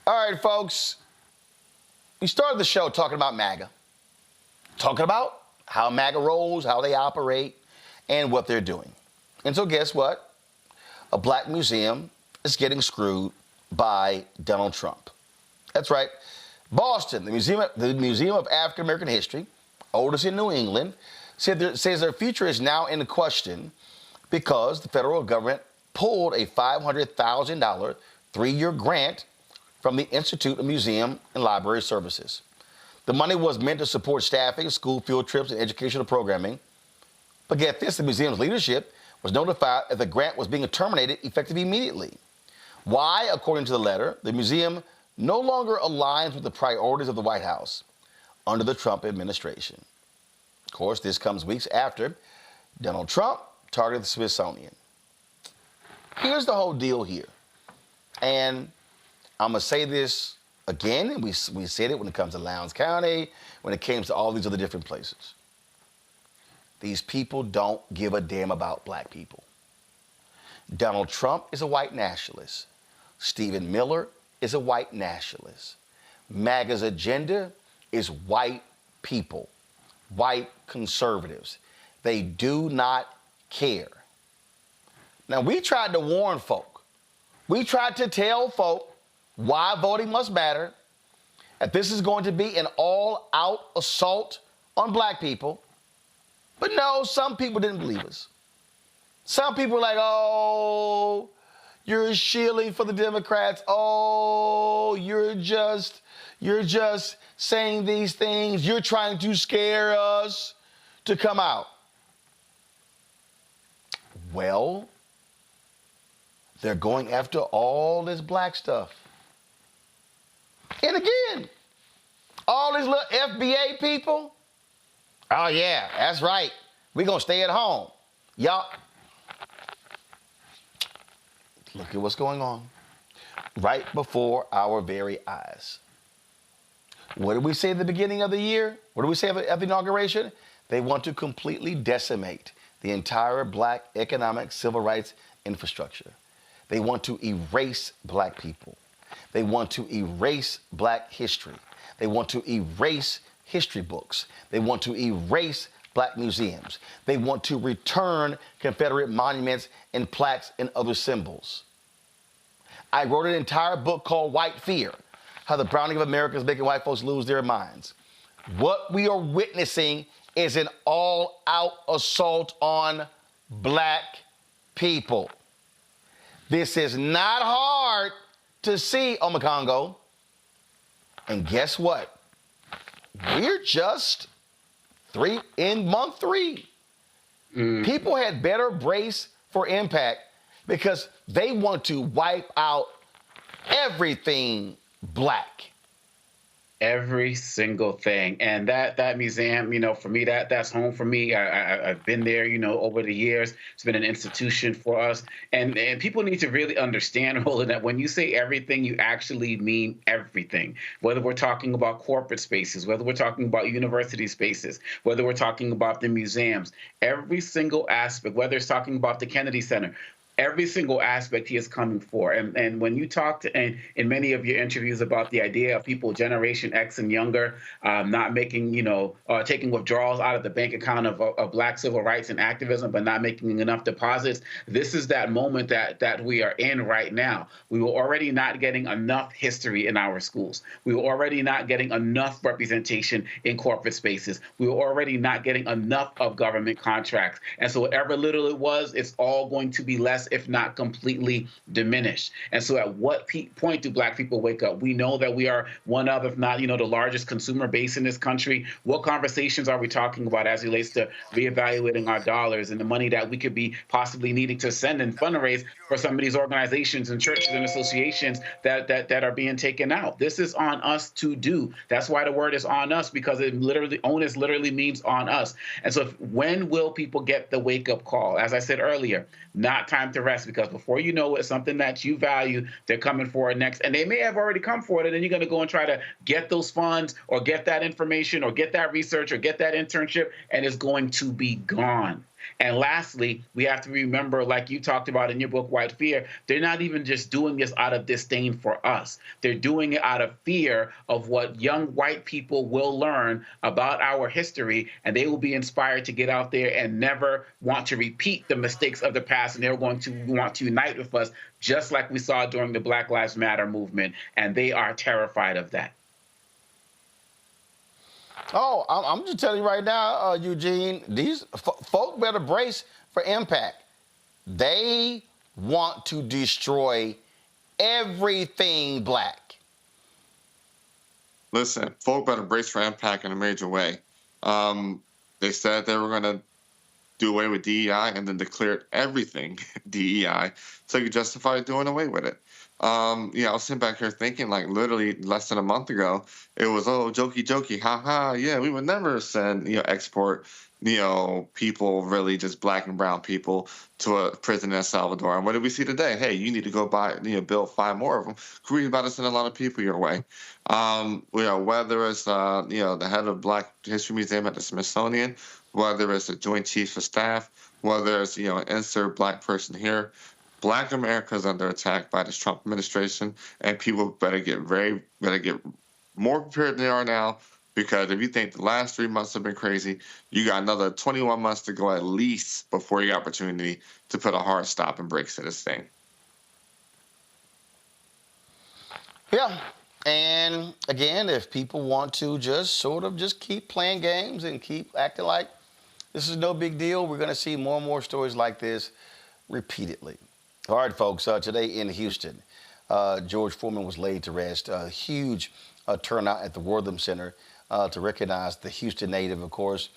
[SPEAKER 4] All right, folks, we started the show talking about MAGA, talking about how MAGA rolls, how they operate, and what they're doing. And so guess what? A black museum is getting screwed by Donald Trump. That's right. Boston, the Museum of African American History, oldest in New England, says their future is now in question because the federal government pulled a $500,000 three-year grant from the Institute of Museum and Library Services. The money was meant to support staffing, school field trips, and educational programming. But get this, the museum's leadership was notified that the grant was being terminated effective immediately. Why? According to the letter, the museum no longer aligns with the priorities of the White House under the Trump administration. Of course, this comes weeks after Donald Trump targeted the Smithsonian. Here's the whole deal here. And I'm going to say this again, and we said it when it comes to Lowndes County, when it comes to all these other different places. These people don't give a damn about black people. Donald Trump is a white nationalist. Stephen Miller is a white nationalist. MAGA's agenda is white people, white conservatives. They do not care. Now, we tried to warn folk. We tried to tell folk why voting must matter, that this is going to be an all-out assault on black people. But no, some people didn't believe us. Some people were like, oh, you're shielding for the Democrats. Oh, you're just saying these things. You're trying to scare us to come out. Well, they're going after all this black stuff. And again, all these little FBA people, oh yeah, that's right. We're going to stay at home. Y'all, look at what's going on right before our very eyes. What did we say at the beginning of the year? What did we say at the inauguration? They want to completely decimate the entire black economic civil rights infrastructure. They want to erase black people. They want to erase black history. They want to erase history books. They want to erase black museums. They want to return Confederate monuments and plaques and other symbols. I wrote an entire book called White Fear, How the Browning of America is Making White Folks Lose Their Minds. What we are witnessing is an all-out assault on black people. This is not hard to see, Omekongo. And guess what? We're just in month 3. People had better brace for impact because they want to wipe out everything black.
[SPEAKER 14] Every single thing. And that museum, you know, for me, that's home for me. I've been there, you know, over the years. It's been an institution for us. And people need to really understand, Roland, that when you say everything, you actually mean everything. Whether we're talking about corporate spaces, whether we're talking about university spaces, whether we're talking about the museums, every single aspect, whether it's talking about the Kennedy Center, every single aspect he is coming for. And when you talked in many of your interviews about the idea of people Generation X and younger not making, you know, taking withdrawals out of the bank account of black civil rights and activism, but not making enough deposits, this is that moment that we are in right now. We were already not getting enough history in our schools. We were already not getting enough representation in corporate spaces. We were already not getting enough of government contracts. And so whatever little it was, it's all going to be less, if not completely diminished. And so at what point do black people wake up? We know that we are one of, if not, you know, the largest consumer base in this country. What conversations are we talking about as it relates to reevaluating our dollars and the money that we could be possibly needing to send and fundraise for some of these organizations and churches and associations that are being taken out? This is on us to do. That's why the word is on us, because it literally, onus literally means on us. And so when will people get the wake-up call? As I said earlier, not time to rest, because before you know it, something that you value, they're coming for it next. And they may have already come for it, and then you're going to go and try to get those funds or get that information or get that research or get that internship, and it's going to be gone. And lastly, we have to remember, like you talked about in your book, White Fear, they're not even just doing this out of disdain for us. They're doing it out of fear of what young white people will learn about our history, and they will be inspired to get out there and never want to repeat the mistakes of the past, and they're going to want to unite with us, just like we saw during the Black Lives Matter movement, and they are terrified of that.
[SPEAKER 4] Oh, I'm just telling you right now, Eugene, these folk better brace for impact. They want to destroy everything black.
[SPEAKER 7] Listen, folk better brace for impact in a major way. They said they were going to do away with DEI and then declared everything DEI so you justify doing away with it. Yeah, I was sitting back here thinking, like, literally less than a month ago, it was, oh, jokey, haha, yeah, we would never send, export, people, really just black and brown people to a prison in El Salvador. And what did we see today? Hey, you need to go buy, build 5 more of them. We're about to send a lot of people your way. Whether it's, the head of Black History Museum at the Smithsonian, whether it's the Joint Chiefs of Staff, whether it's, an insert black person here, Black America is under attack by this Trump administration, and people better get more prepared than they are now, because if you think the last 3 months have been crazy, you got another 21 months to go at least before you got opportunity to put a hard stop and brakes to this thing.
[SPEAKER 4] Yeah. And again, if people want to just just keep playing games and keep acting like this is no big deal, we're going to see more and more stories like this repeatedly. All right, folks, today in Houston, George Foreman was laid to rest. A huge turnout at the Wortham Center to recognize the Houston native, of course,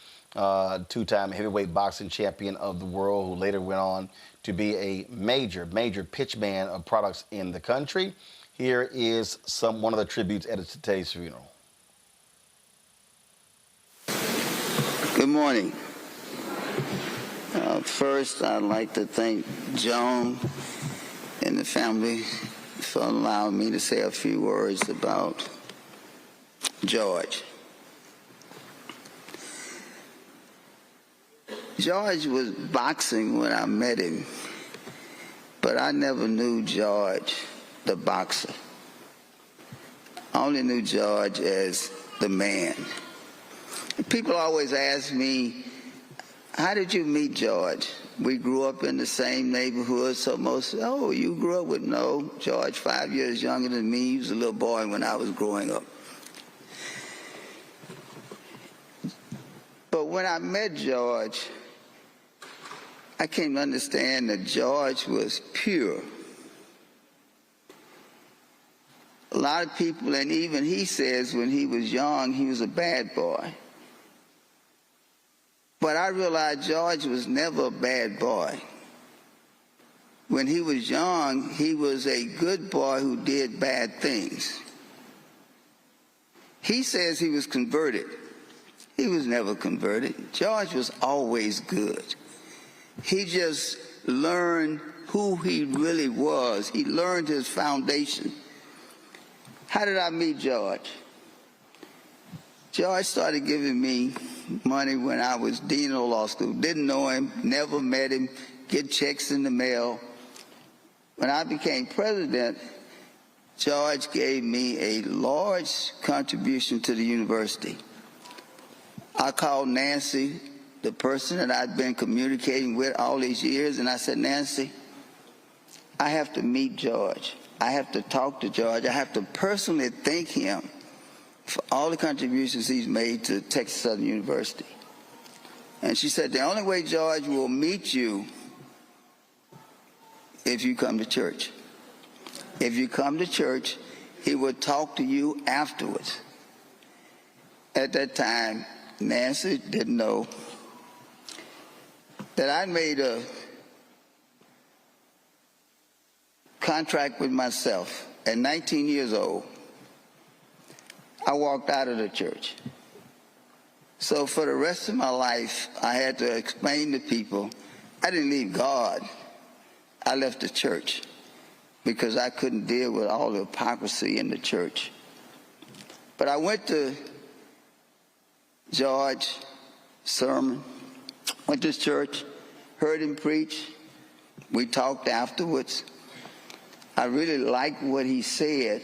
[SPEAKER 4] two-time heavyweight boxing champion of the world, who later went on to be a major pitchman of products in the country. Here is one of the tributes at today's funeral.
[SPEAKER 11] Good morning. First, I'd like to thank Joan and the family for allowing me to say a few words about George. George was boxing when I met him, but I never knew George the boxer. I only knew George as the man. People always ask me, how did you meet George? We grew up in the same neighborhood, so most, oh, you grew up with, no, George 5 years younger than me. He was a little boy when I was growing up. But when I met George, I came to understand that George was pure. A lot of people, and even he says when he was young, he was a bad boy. But I realized George was never a bad boy. When he was young, he was a good boy who did bad things. He says he was converted. He was never converted. George was always good. He just learned who he really was. He learned his foundation. How did I meet George? George started giving me money when I was dean of law school. Didn't know him, never met him, get checks in the mail. When I became president, George gave me a large contribution to the university. I called Nancy, the person that I'd been communicating with all these years, and I said, Nancy, I have to meet George. I have to talk to George. I have to personally thank him for all the contributions he's made to Texas Southern University. And she said, the only way George will meet you if you come to church. If you come to church, he will talk to you afterwards. At that time, Nancy didn't know that I made a contract with myself at 19 years old. I walked out of the church. So for the rest of my life, I had to explain to people, I didn't leave God. I left the church because I couldn't deal with all the hypocrisy in the church. But I went to George's sermon, went to church, heard him preach. We talked afterwards. I really liked what he said,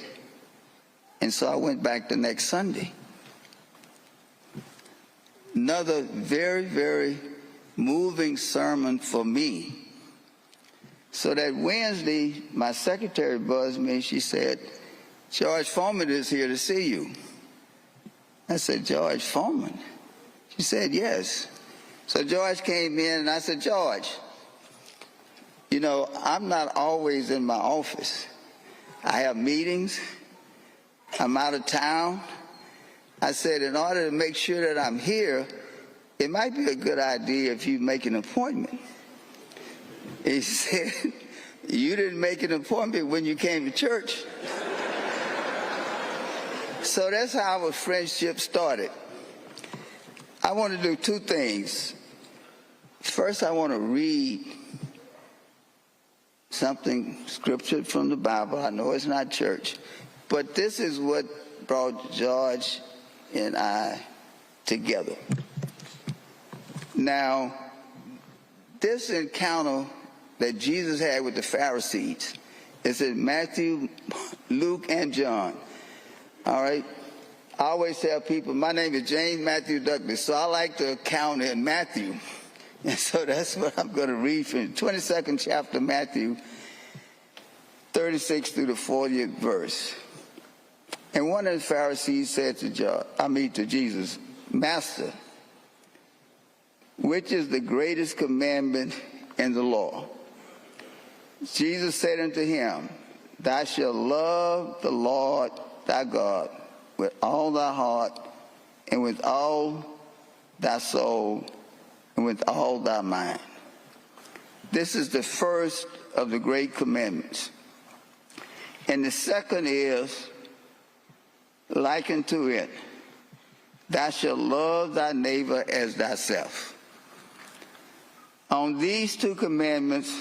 [SPEAKER 11] and so I went back the next Sunday. Another very, very moving sermon for me. So that Wednesday, my secretary buzzed me. She said, George Foreman is here to see you. I said, George Foreman? She said, yes. So George came in, and I said, George, you know, I'm not always in my office. I have meetings. I'm out of town. I said, in order to make sure that I'm here, it might be a good idea if you make an appointment. He said, you didn't make an appointment when you came to church. So that's how our friendship started. I want to do two things. First, I want to read something, scripture from the Bible. I know it's not church, but this is what brought George and I together. Now, this encounter that Jesus had with the Pharisees is in Matthew, Luke, and John. All right? I always tell people, my name is James Matthew Douglas, so I like to count in Matthew. And so that's what I'm going to read from the 22nd chapter of Matthew, 36 through the 40th verse. And one of the Pharisees said to Jesus, Master, which is the greatest commandment in the law? Jesus said unto him, Thou shalt love the Lord thy God with all thy heart, and with all thy soul, and with all thy mind. This is the first of the great commandments. And the second is like unto it, Thou shalt love thy neighbor as thyself. On these two commandments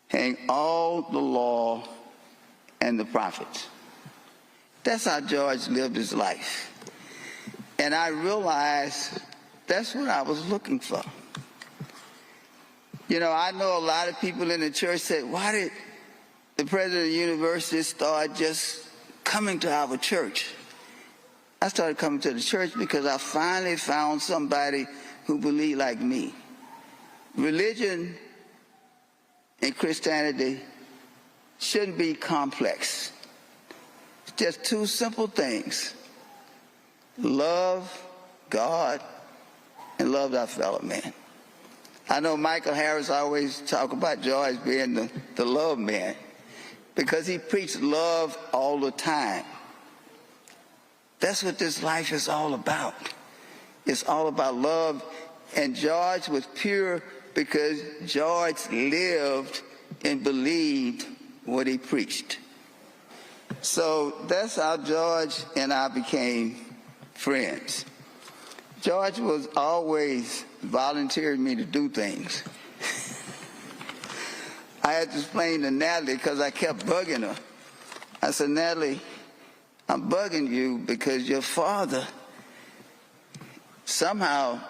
[SPEAKER 11] hang all the law and the prophets. That's how George lived his life. And I realized that's what I was looking for. You know, I know a lot of people in the church said, why did the president of the university start just coming to our church? I started coming to the church because I finally found somebody who believed like me. Religion and Christianity shouldn't be complex. It's just two simple things. Love God and love thy fellow man. I know Michael Harris always talk about George being the love man because he preached love all the time. That's what this life is all about. It's all about love. And George was pure because George lived and believed what he preached. So that's how George and I became friends. George was always volunteering me to do things. I had to explain to Natalie because I kept bugging her. I said, Natalie, I'm bugging you because your father somehow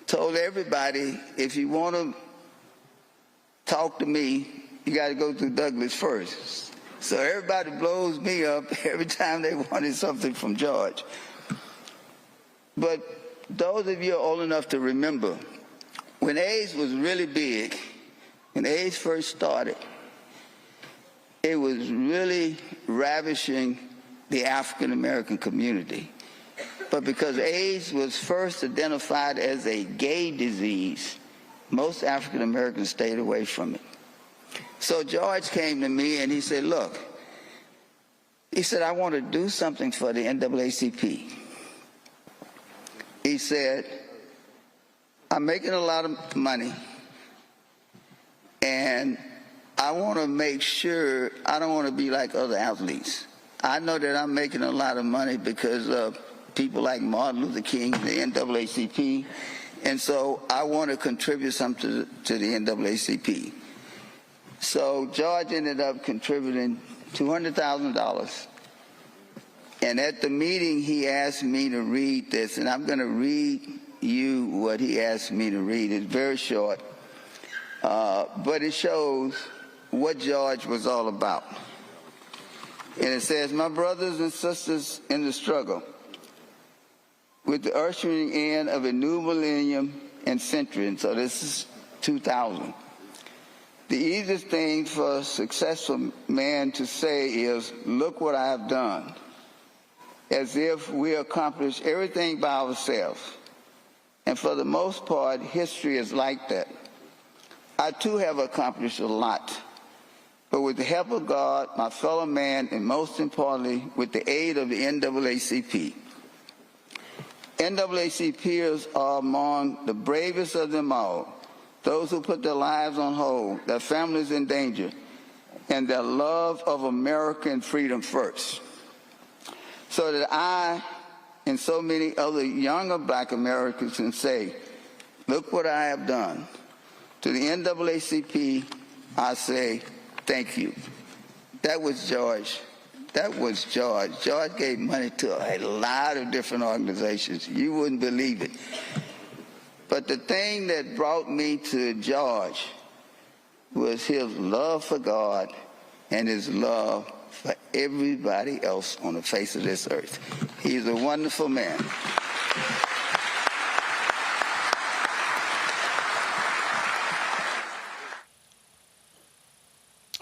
[SPEAKER 11] told everybody, if you want to talk to me, you got to go through Douglas first. So everybody blows me up every time they wanted something from George. But those of you are old enough to remember, when AIDS was really big, when AIDS first started, it was really ravishing the African American community. But because AIDS was first identified as a gay disease, most African Americans stayed away from it. So George came to me and he said, look, he said, I want to do something for the NAACP. He said, I'm making a lot of money and I want to make sure I don't want to be like other athletes. I know that I'm making a lot of money because of people like Martin Luther King, the NAACP, and so I want to contribute something to the NAACP. So George ended up contributing $200,000. And at the meeting, he asked me to read this, and I'm going to read you what he asked me to read. It's very short, but it shows what George was all about. And it says, my brothers and sisters in the struggle, with the ushering in of a new millennium and century, and so this is 2000. The easiest thing for a successful man to say is, look what I have done, as if we accomplished everything by ourselves. And for the most part, history is like that. I too have accomplished a lot, but with the help of God, my fellow man, and most importantly, with the aid of the NAACP. NAACPers are among the bravest of them all. Those who put their lives on hold, their families in danger, and their love of American freedom first. So that I and so many other younger black Americans can say, look what I have done. To the NAACP, I say, thank you. That was George. That was George. George gave money to a lot of different organizations. You wouldn't believe it. But the thing that brought me to George was his love for God and his love for everybody else on the face of this earth. He's a wonderful man.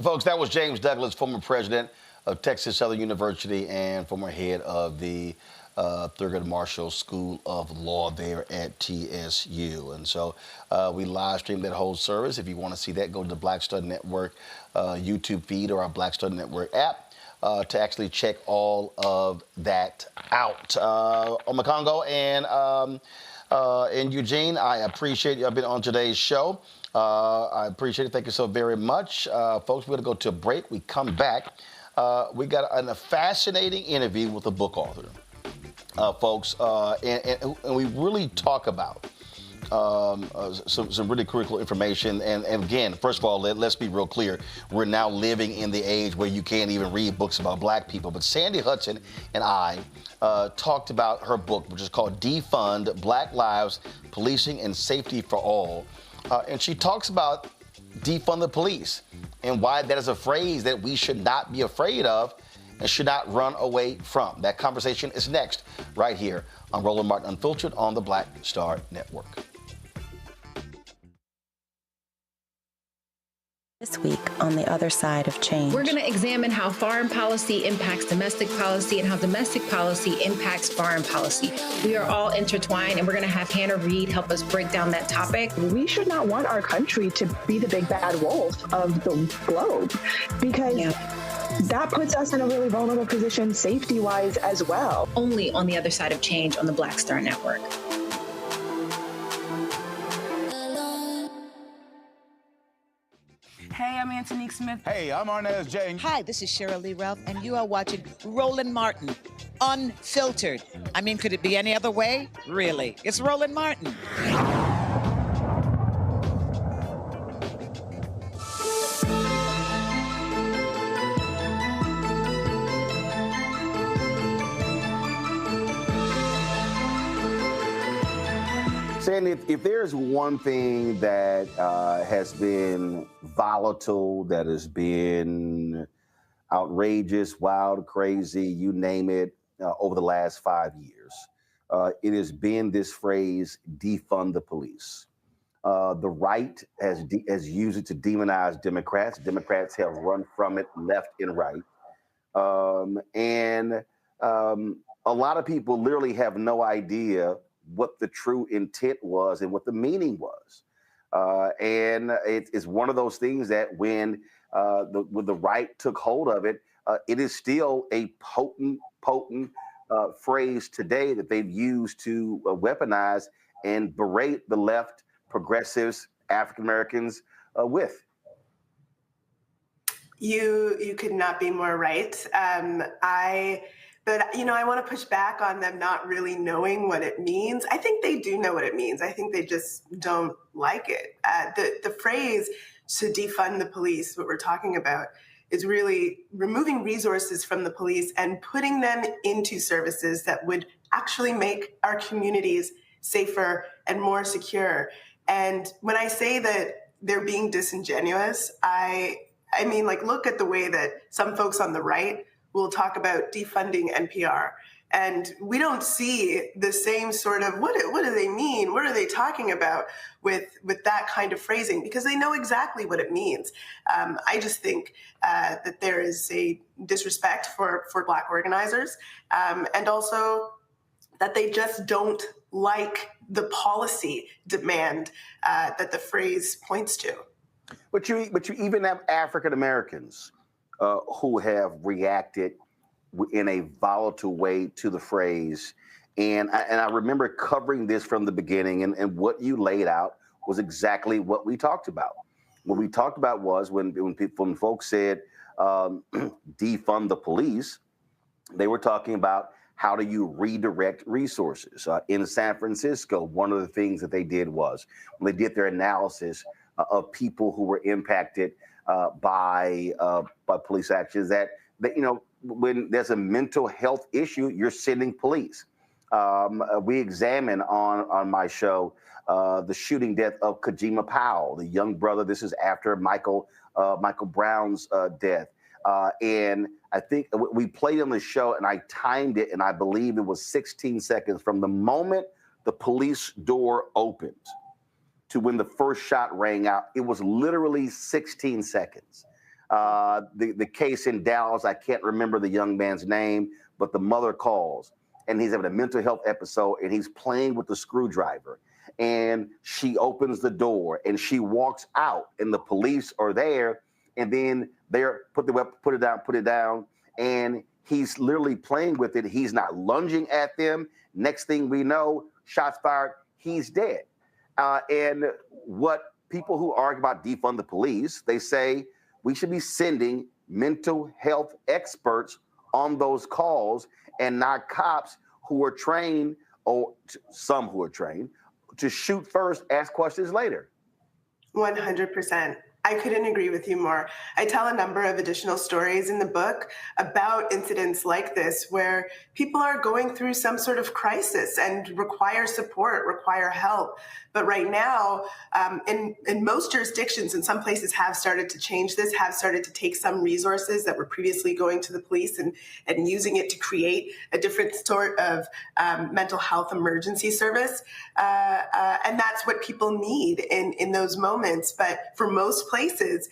[SPEAKER 4] Folks, that was James Douglas, former president of Texas Southern University and former head of the Thurgood Marshall School of Law there at TSU. And so we live streamed that whole service. If you want to see that, go to the Black Star Network YouTube feed or our Black Star Network app to actually check all of that out. Omekongo and Eugene, I appreciate you. I've been on today's show. I appreciate it. Thank you so very much. Folks, we're going to go to a break. We come back. We got a fascinating interview with a book author, folks, and we really talk about some really critical information. And again, first of all, let's be real clear. We're now living in the age where you can't even read books about black people. But Sandy Hudson and I talked about her book, which is called Defund: Black Lives, Policing and Safety for All. And she talks about defund the police and why that is a phrase that we should not be afraid of and should not run away from. That conversation is next, right here on Roland Martin Unfiltered on the Black Star Network.
[SPEAKER 9] This week on The Other Side of Change.
[SPEAKER 13] We're going to examine how foreign policy impacts domestic policy and how domestic policy impacts foreign policy. We are all intertwined, and we're going to have Hannah Reid help us break down that topic.
[SPEAKER 15] We should not want our country to be the big bad wolf of the globe, because that puts us in a really vulnerable position safety-wise as well.
[SPEAKER 13] Only on The Other Side of Change on the Black Star Network.
[SPEAKER 16] Hey, I'm Antonique Smith.
[SPEAKER 17] Hey, I'm Arnez James.
[SPEAKER 18] Hi, this is Cheryl Lee Ralph, and you are watching Roland Martin, Unfiltered. I mean, could it be any other way? Really? It's Roland Martin.
[SPEAKER 12] Sandy, if there's one thing that has been volatile, that has been outrageous, wild, crazy, you name it, over the last 5 years, it has been this phrase, defund the police. The right has used it to demonize Democrats. Democrats have run from it left and right. And a lot of people literally have no idea what the true intent was and what the meaning was. And it's one of those things that when the right took hold of it, it is still a potent phrase today that they've used to weaponize and berate the left, progressives, African Americans with.
[SPEAKER 27] You could not be more right. But, I want to push back on them not really knowing what it means. I think they do know what it means. I think they just don't like it. The phrase to defund the police, what we're talking about, is really removing resources from the police and putting them into services that would actually make our communities safer and more secure. And when I say that they're being disingenuous, I mean, look at the way that some folks on the right will talk about defunding NPR. And we don't see the same sort of, what do they mean? What are they talking about with that kind of phrasing? Because they know exactly what it means. I just think that there is a disrespect for Black organizers, and also that they just don't like the policy demand that the phrase points to.
[SPEAKER 12] But you even have African Americans who have reacted in a volatile way to the phrase. And I remember covering this from the beginning, and what you laid out was exactly what we talked about. What we talked about was when folks said defund the police, they were talking about how do you redirect resources. In San Francisco, one of the things that they did was when they did their analysis of people who were impacted by police actions, that when there's a mental health issue, you're sending police. We examine on my show the shooting death of Kajima Powell, the young brother. This is after Michael Brown's death. And I think we played on the show, and I timed it, and I believe it was 16 seconds from the moment the police door opened to when the first shot rang out. It was literally 16 seconds. The case in Dallas, I can't remember the young man's name, but the mother calls, and he's having a mental health episode, and he's playing with the screwdriver. And she opens the door, and she walks out, and the police are there, and then they're put it down, and he's literally playing with it. He's not lunging at them. Next thing we know, shots fired, he's dead. And what people who argue about defund the police, they say we should be sending mental health experts on those calls and not cops who are trained, or some who are trained, to shoot first, ask questions later.
[SPEAKER 27] 100%. I couldn't agree with you more. I tell a number of additional stories in the book about incidents like this where people are going through some sort of crisis and require support, require help. But right now, in most jurisdictions, and some places have started to change this, have started to take some resources that were previously going to the police and using it to create a different sort of mental health emergency service. And that's what people need in those moments. But for most places,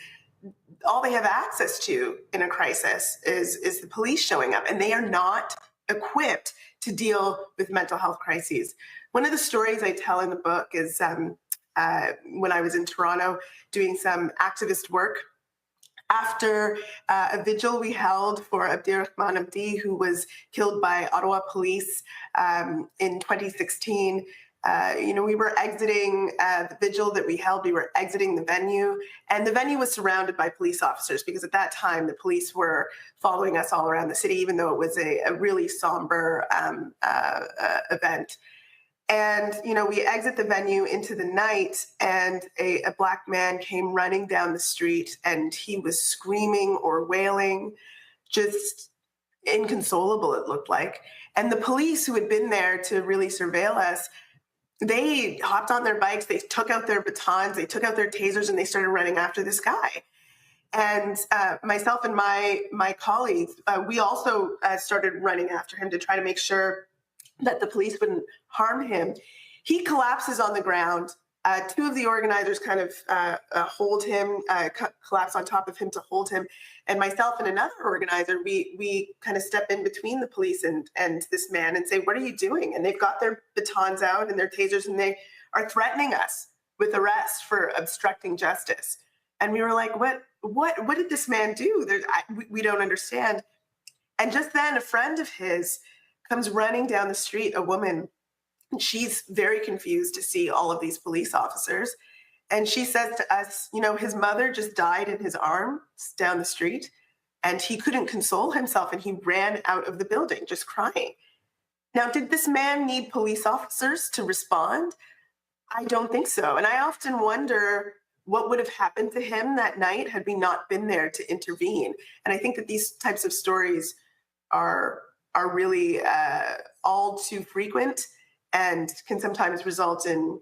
[SPEAKER 27] all they have access to in a crisis is the police showing up, and they are not equipped to deal with mental health crises. One of the stories I tell in the book is when I was in Toronto doing some activist work after a vigil we held for Abdirahman Abdi, who was killed by Ottawa police in 2016. We were exiting the vigil that we held. We were exiting the venue, and the venue was surrounded by police officers because at that time the police were following us all around the city, even though it was a really somber event. And, we exit the venue into the night, and a Black man came running down the street, and he was screaming or wailing, just inconsolable, it looked like. And the police who had been there to really surveil us, they hopped on their bikes, they took out their batons, they took out their tasers, and they started running after this guy. And myself and my colleagues, we also started running after him to try to make sure that the police wouldn't harm him. He collapses on the ground. Two of the organizers kind of hold him, collapse on top of him to hold him. And myself and another organizer, we kind of step in between the police and this man and say, "What are you doing?" And they've got their batons out and their tasers, and they are threatening us with arrest for obstructing justice. And we were like, what did this man do? We don't understand. And just then a friend of his comes running down the street, a woman. She's very confused to see all of these police officers. And she says to us, his mother just died in his arms down the street, and he couldn't console himself, and he ran out of the building just crying. Now, did this man need police officers to respond? I don't think so. And I often wonder what would have happened to him that night had we not been there to intervene. And I think that these types of stories are really all too frequent and can sometimes result in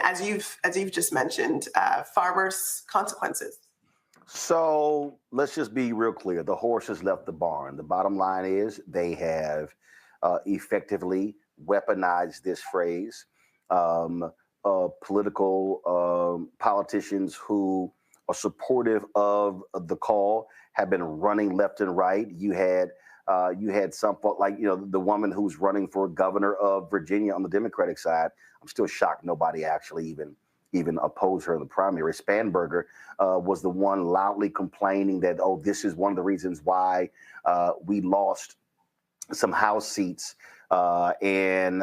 [SPEAKER 27] as you've just mentioned, far worse consequences.
[SPEAKER 12] So let's just be real clear. The horse has left the barn. The bottom line is they have effectively weaponized this phrase. Political politicians who are supportive of the call have been running left and right. You had some like the woman who's running for governor of Virginia on the Democratic side. I'm still shocked nobody actually even opposed her in the primary. Spanberger was the one loudly complaining that, this is one of the reasons why we lost some House seats out in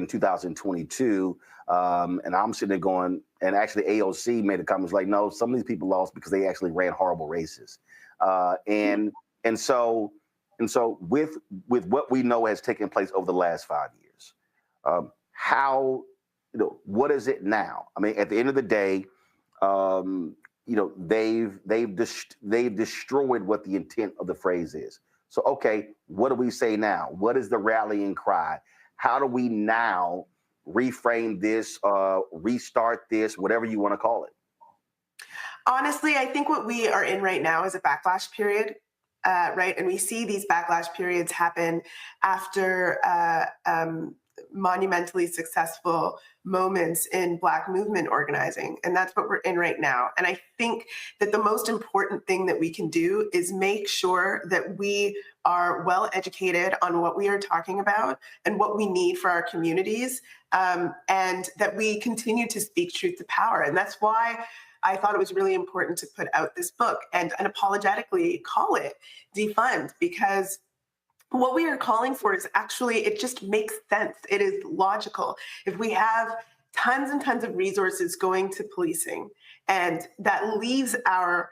[SPEAKER 12] 2022. And I'm sitting there going, and actually AOC made a comment like, no, some of these people lost because they actually ran horrible races. And so with what we know has taken place over the last 5 years, what is it now? I mean, at the end of the day, they've destroyed what the intent of the phrase is. So, okay, what do we say now? What is the rallying cry? How do we now reframe this, restart this, whatever you want to call it?
[SPEAKER 27] Honestly, I think what we are in right now is a backlash period, right? And we see these backlash periods happen after monumentally successful moments in Black movement organizing. And that's what we're in right now. And I think that the most important thing that we can do is make sure that we are well educated on what we are talking about and what we need for our communities, and that we continue to speak truth to power. And that's why I thought it was really important to put out this book and unapologetically call it Defund, because what we are calling for is actually, it just makes sense. It is logical. If we have tons and tons of resources going to policing, and that leaves our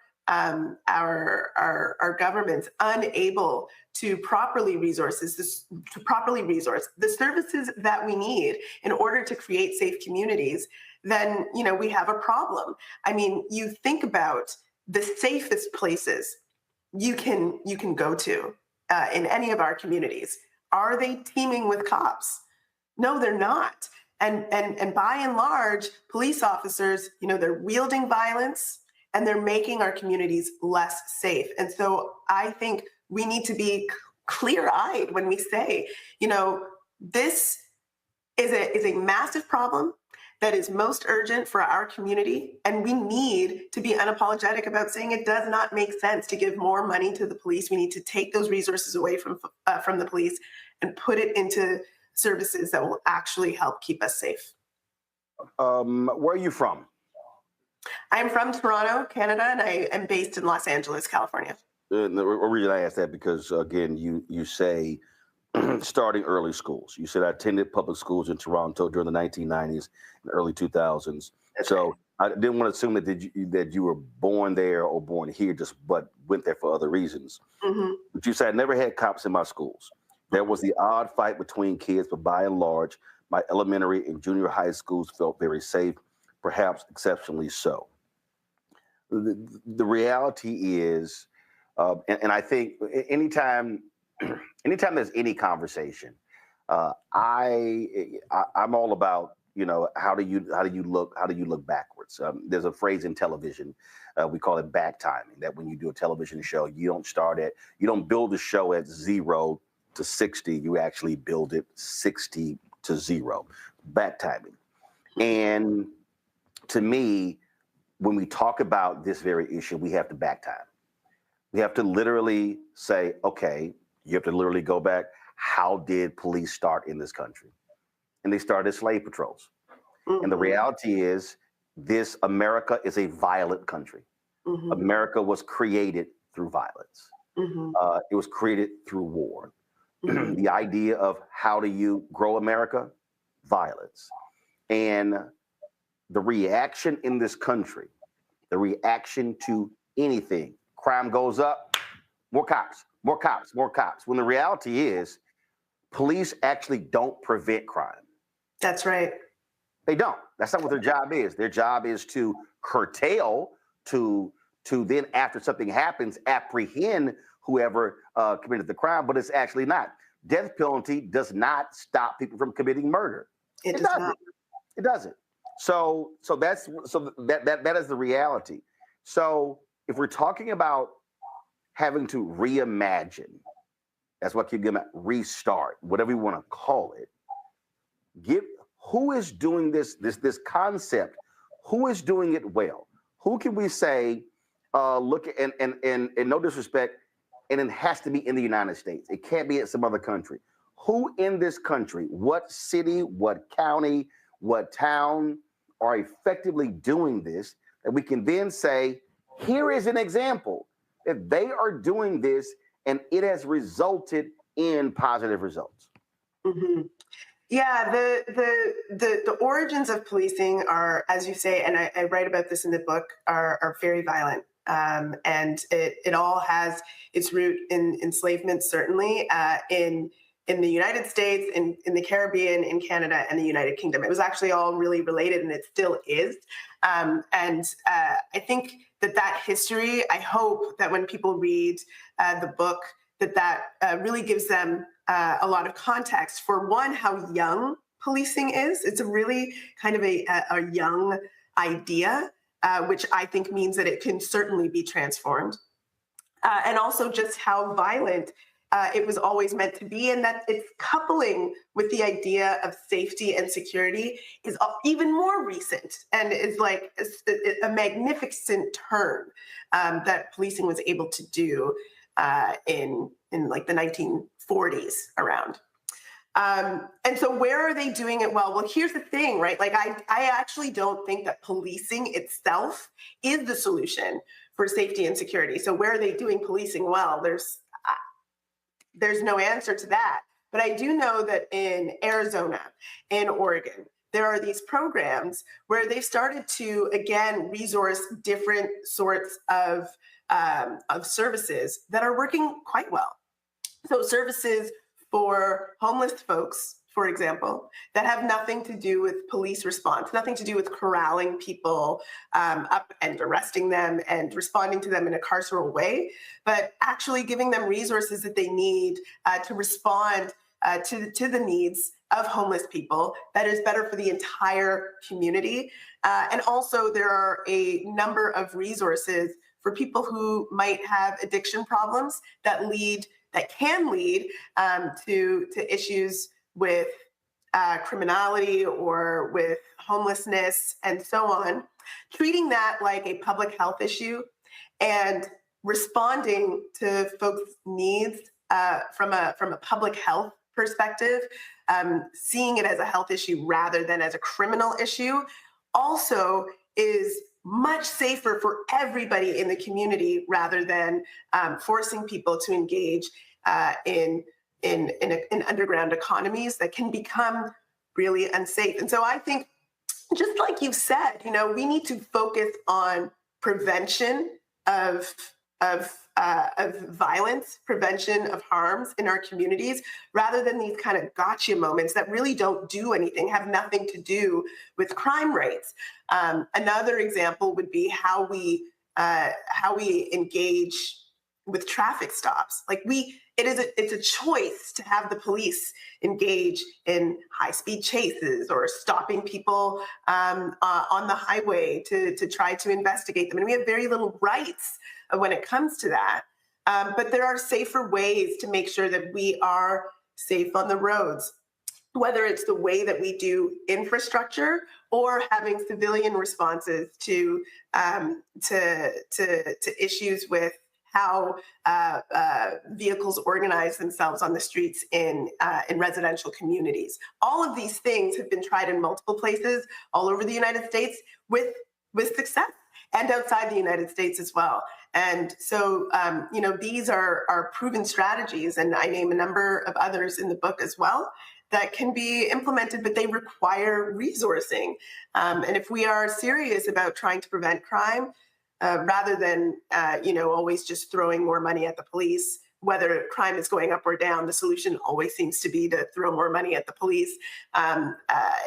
[SPEAKER 27] governments unable to properly resource the services that we need in order to create safe communities, then we have a problem. I mean, you think about the safest places you can go to in any of our communities. Are they teeming with cops? No, they're not. And by and large, police officers, they're wielding violence and they're making our communities less safe. And so I think we need to be clear-eyed when we say, this is a massive problem that is most urgent for our community. And we need to be unapologetic about saying it does not make sense to give more money to the police. We need to take those resources away from the police and put it into services that will actually help keep us safe.
[SPEAKER 12] Where are you from?
[SPEAKER 27] I'm from Toronto, Canada, and I am based in Los Angeles, California.
[SPEAKER 12] The reason I asked that because, again, you say starting early schools. You said I attended public schools in Toronto during the 1990s and early 2000s.
[SPEAKER 27] That's
[SPEAKER 12] so
[SPEAKER 27] right.
[SPEAKER 12] I didn't want to assume that you were born there or born here, but went there for other reasons.
[SPEAKER 27] Mm-hmm.
[SPEAKER 12] But you said I never had cops in my schools. There was the odd fight between kids, but by and large, my elementary and junior high schools felt very safe, perhaps exceptionally so. The reality is, and I think anytime there's any conversation, I'm all about, how do you look backwards? There's a phrase in television, we call it back timing, that when you do a television show, you don't build the show at 0 to 60, you actually build it 60 to 0, back timing. And to me, when we talk about this very issue, we have to back time. We have to literally say, okay, you have to literally go back. How did police start in this country? And they started slave patrols. Mm-hmm. And the reality is, this America is a violent country. Mm-hmm. America was created through violence. Mm-hmm. It was created through war. Mm-hmm. The idea of how do you grow America? Violence. And the reaction in this country, the reaction to anything, crime goes up, more cops, more cops, more cops. When the reality is, police actually don't prevent crime.
[SPEAKER 27] That's right.
[SPEAKER 12] They don't. That's not what their job is. Their job is to curtail, to then, after something happens, apprehend whoever committed the crime, but it's actually not. Death penalty does not stop people from committing murder.
[SPEAKER 27] It does not.
[SPEAKER 12] It doesn't. So that is the reality. So if we're talking about having to reimagine, that's what I keep getting at, restart, whatever you want to call it. Who is doing this concept? Who is doing it well? Who can we say, look, and no disrespect, and it has to be in the United States. It can't be in some other country. Who in this country, what city, what county, what town are effectively doing this, that we can then say, here is an example that they are doing this and it has resulted in positive results.
[SPEAKER 27] Mm-hmm. Yeah, the origins of policing are, as you say, and I write about this in the book, are very violent. And it all has its root in enslavement, certainly, in the United States, in the Caribbean, in Canada, and the United Kingdom. It was actually all really related, and it still is. And I think that history, I hope that when people read the book, that really gives them a lot of context for, one, how young policing is. It's a really kind of a young idea. which I think means that it can certainly be transformed. And also just how violent it was always meant to be, and that its coupling with the idea of safety and security is even more recent, and is like a magnificent turn that policing was able to do in like the 1940s around. And so where are they doing it well? Well, here's the thing, right? Like I actually don't think that policing itself is the solution for safety and security. So where are they doing policing well? There's no answer to that. But I do know that in Arizona, in Oregon, there are these programs where they've started to, again, resource different sorts of services that are working quite well. So services for homeless folks, for example, that have nothing to do with police response, nothing to do with corralling people up and arresting them and responding to them in a carceral way, but actually giving them resources that they need to respond to the needs of homeless people that is better for the entire community. And also there are a number of resources for people who might have addiction problems that can lead to issues with criminality or with homelessness and so on, treating that like a public health issue and responding to folks' needs from a public health perspective, seeing it as a health issue rather than as a criminal issue, also is much safer for everybody in the community rather than forcing people to engage in underground economies that can become really unsafe. And so I think, just like you've said, we need to focus on prevention of violence, prevention of harms in our communities, rather than these kind of gotcha moments that really don't do anything, have nothing to do with crime rates. Another example would be how we engage with traffic stops. Like it's a choice to have the police engage in high-speed chases or stopping people on the highway to try to investigate them. And we have very little rights when it comes to that. But there are safer ways to make sure that we are safe on the roads, whether it's the way that we do infrastructure or having civilian responses to issues with how vehicles organize themselves on the streets in residential communities. All of these things have been tried in multiple places all over the United States with success, and outside the United States as well. And so, these are proven strategies, and I name a number of others in the book as well that can be implemented, but they require resourcing. And if we are serious about trying to prevent crime, rather than, always just throwing more money at the police, whether crime is going up or down, the solution always seems to be to throw more money at the police.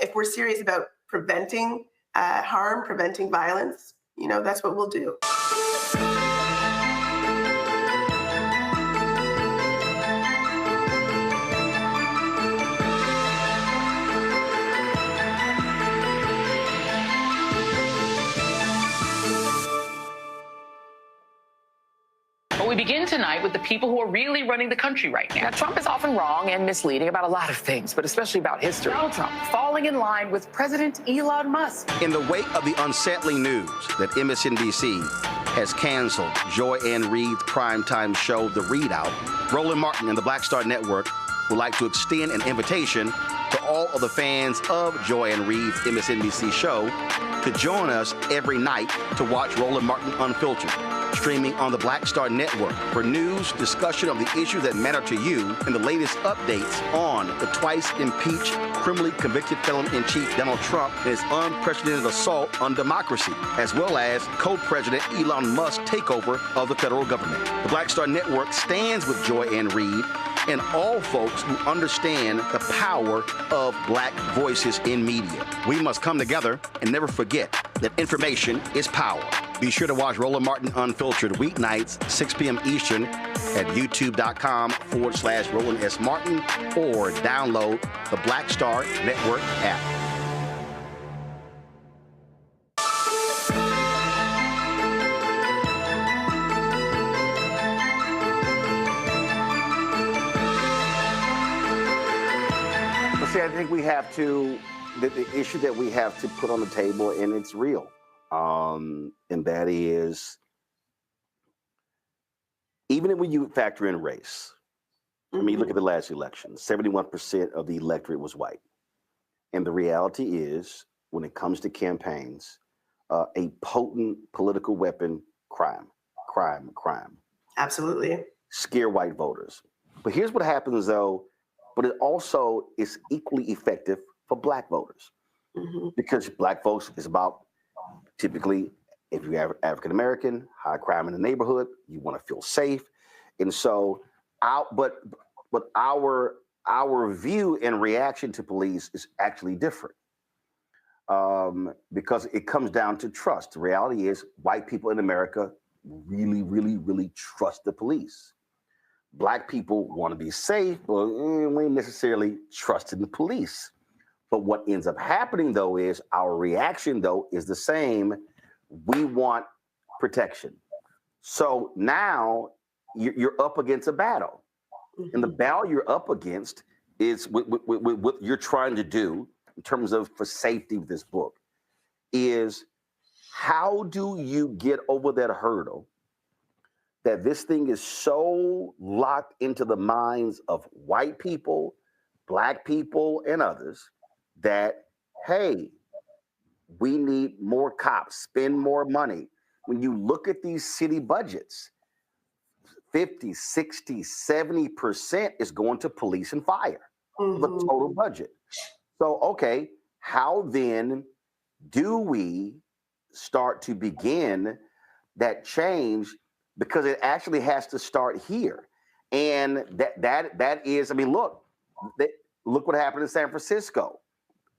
[SPEAKER 27] If we're serious about preventing harm, preventing violence, that's what we'll do.
[SPEAKER 3] But we begin tonight with the people who are really running the country right now. Now, Trump is often wrong and misleading about a lot of things, but especially about history. Donald Trump falling in line with President Elon Musk.
[SPEAKER 4] In the wake of the unsettling news that MSNBC has canceled Joy Ann Reid's primetime show, The Readout, Roland Martin and the Black Star Network would like to extend an invitation to all of the fans of Joy Ann Reid's MSNBC show to join us every night to watch Roland Martin Unfiltered, streaming on the Black Star Network for news, discussion of the issues that matter to you, and the latest updates on the twice impeached, criminally convicted felon-in-chief Donald Trump and his unprecedented assault on democracy, as well as co-president Elon Musk's takeover of the federal government. The Black Star Network stands with Joy Ann Reid and all folks who understand the power of black voices in media. We must come together and never forget that information is power. Be sure to watch Roland Martin Unfiltered weeknights, 6 p.m. Eastern at youtube.com/Roland S. Martin or download the Black Star Network app.
[SPEAKER 12] Honestly, I think we have to, the issue that we have to put on the table, and it's real, and that is, even when you factor in race, I mean, look at the last election, 71% of the electorate was white. And the reality is, when it comes to campaigns, a potent political weapon, crime.
[SPEAKER 27] Absolutely.
[SPEAKER 12] Scare white voters. But here's what happens, though, but it also is equally effective for black voters. Because black folks is about, typically, if you're African American, high crime in the neighborhood, you want to feel safe. And so, but our view and reaction to police is actually different. Because it comes down to trust. The reality is, white people in America really, really, really trust the police. Black people want to be safe, but we ain't necessarily trusting the police. But what ends up happening, though, is our reaction, though, is the same. We want protection. So now you're up against a battle. And the battle you're up against is what you're trying to do in terms of for safety with this book is how do you get over that hurdle that this thing is so locked into the minds of white people, black people, and others that, hey, we need more cops, spend more money. When you look at these city budgets, 50, 60, 70% is going to police and fire, the total budget. So, okay, how then do we start to begin that change? Because it actually has to start here. And that is, I mean, look what happened in San Francisco.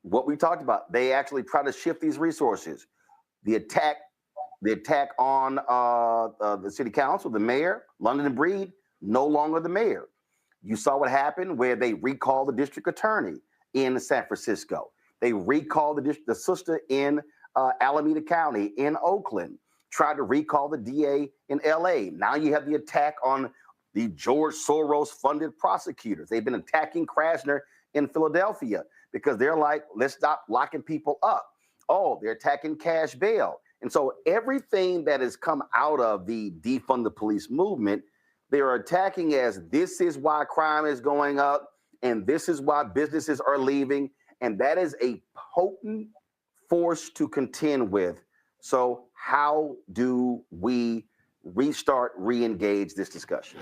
[SPEAKER 12] What we talked about, they actually try to shift these resources. The attack on the city council, the mayor, London and Breed, no longer the mayor. You saw what happened where they recalled the district attorney in San Francisco. They recalled the sister in Alameda County, in Oakland, tried to recall the DA in LA. Now you have the attack on the George Soros-funded prosecutors. They've been attacking Krasner in Philadelphia because they're like, let's stop locking people up. Oh, they're attacking cash bail. And so everything that has come out of the defund the police movement, they are attacking as this is why crime is going up and this is why businesses are leaving. And that is a potent force to contend with. So how do we re-engage this discussion?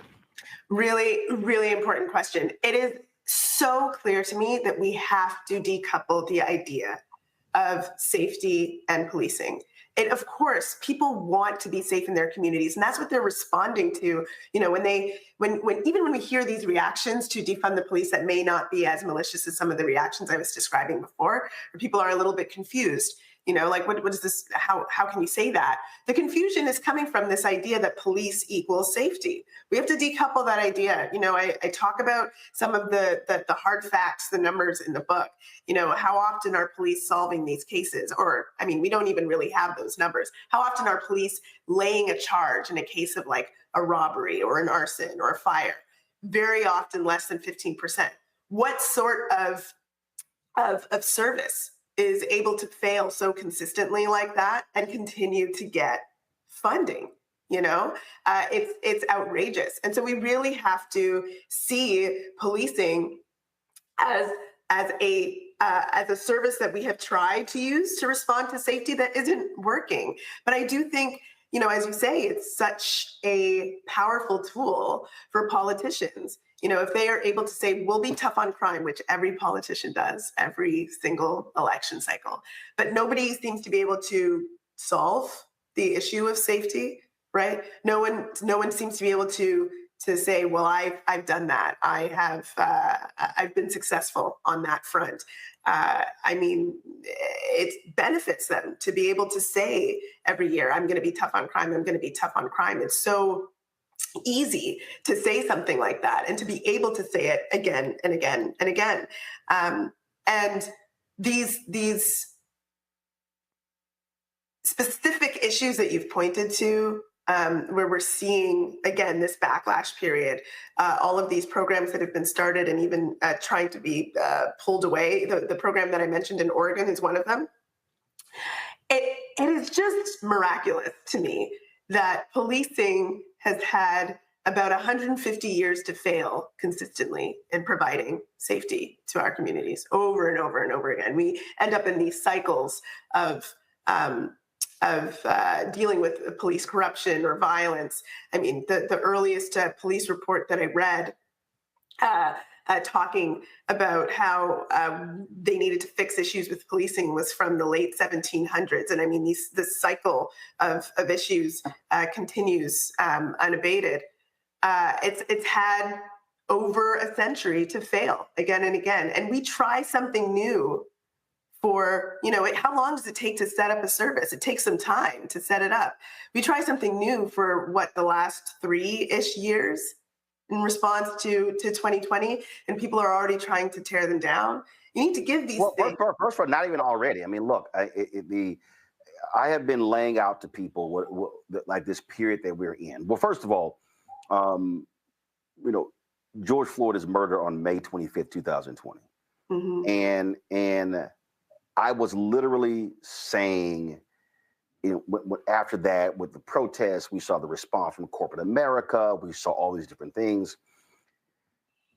[SPEAKER 27] Really, really important question. It is so clear to me that we have to decouple the idea of safety and policing. And of course, people want to be safe in their communities, and that's what they're responding to. You know, when we hear these reactions to defund the police that may not be as malicious as some of the reactions I was describing before, where people are a little bit confused. You know, like what is this? How can you say that? The confusion is coming from this idea that police equals safety. We have to decouple that idea. You know, I talk about some of the hard facts, the numbers in the book. You know, how often are police solving these cases? Or, I mean, we don't even really have those numbers. How often are police laying a charge in a case of like a robbery or an arson or a fire? Very often less than 15%. What sort of service is able to fail so consistently like that and continue to get funding? You know, it's outrageous. And so we really have to see policing as a service that we have tried to use to respond to safety that isn't working. But I do think, you know, as you say, it's such a powerful tool for politicians. You know, if they are able to say, we'll be tough on crime, which every politician does every single election cycle, but nobody seems to be able to solve the issue of safety, right? No one seems to be able to say, well, I've done that. I've been successful on that front. I mean, it benefits them to be able to say every year, I'm going to be tough on crime. I'm going to be tough on crime. It's so easy to say something like that and to be able to say it again and again and again. And these specific issues that you've pointed to, where we're seeing, again, this backlash period, all of these programs that have been started and even trying to be pulled away. The program that I mentioned in Oregon is one of them. It is just miraculous to me that policing has had about 150 years to fail consistently in providing safety to our communities over and over and over again. We end up in these cycles of dealing with police corruption or violence. I mean, the earliest police report that I read talking about how they needed to fix issues with policing was from the late 1700s. And I mean, this cycle of issues continues unabated. It's had over a century to fail again and again. And we try something new for, how long does it take to set up a service? It takes some time to set it up. We try something new for the last 3-ish years in response to 2020, and people are already trying to tear them down. You need to give these things.
[SPEAKER 12] First of all, not even already. I mean, look, I have been laying out to people what like this period that we're in. Well, first of all, George Floyd is murdered on May 25th, 2020. Mm-hmm. And I was literally saying, after that, with the protests, we saw the response from corporate America. We saw all these different things.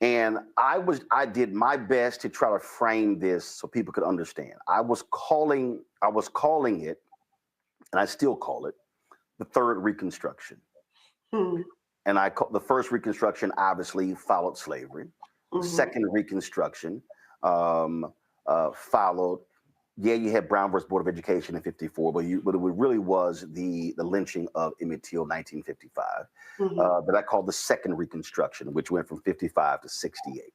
[SPEAKER 12] And I did my best to try to frame this so people could understand. I was calling it, and I still call it, the third Reconstruction. Hmm. And the first Reconstruction obviously followed slavery. Mm-hmm. The second Reconstruction followed. Yeah, you had Brown versus Board of Education in '54, but it really was the lynching of Emmett Till, 1955. Mm-hmm. But I called the second Reconstruction, which went from 55 to 68.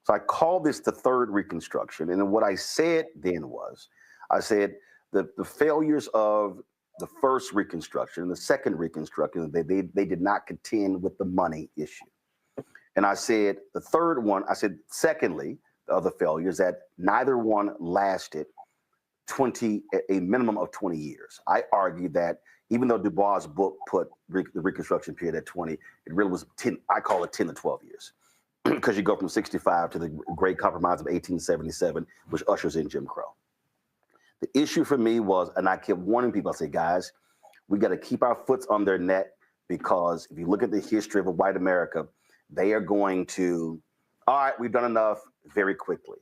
[SPEAKER 12] So I called this the third Reconstruction. And then what I said then was, I said the failures of the first Reconstruction and the second Reconstruction, they did not contend with the money issue. And I said the third one, secondly, the other failures, that neither one lasted a minimum of 20 years. I argue that even though Du Bois' book put the Reconstruction period at 20, it really was 10, I call it 10 to 12 years. Because you go from 65 to the Great Compromise of 1877, which ushers in Jim Crow. The issue for me was, and I kept warning people, I say, guys, we got to keep our foots on their neck, because if you look at the history of white America, they are going to, all right, we've done enough very quickly.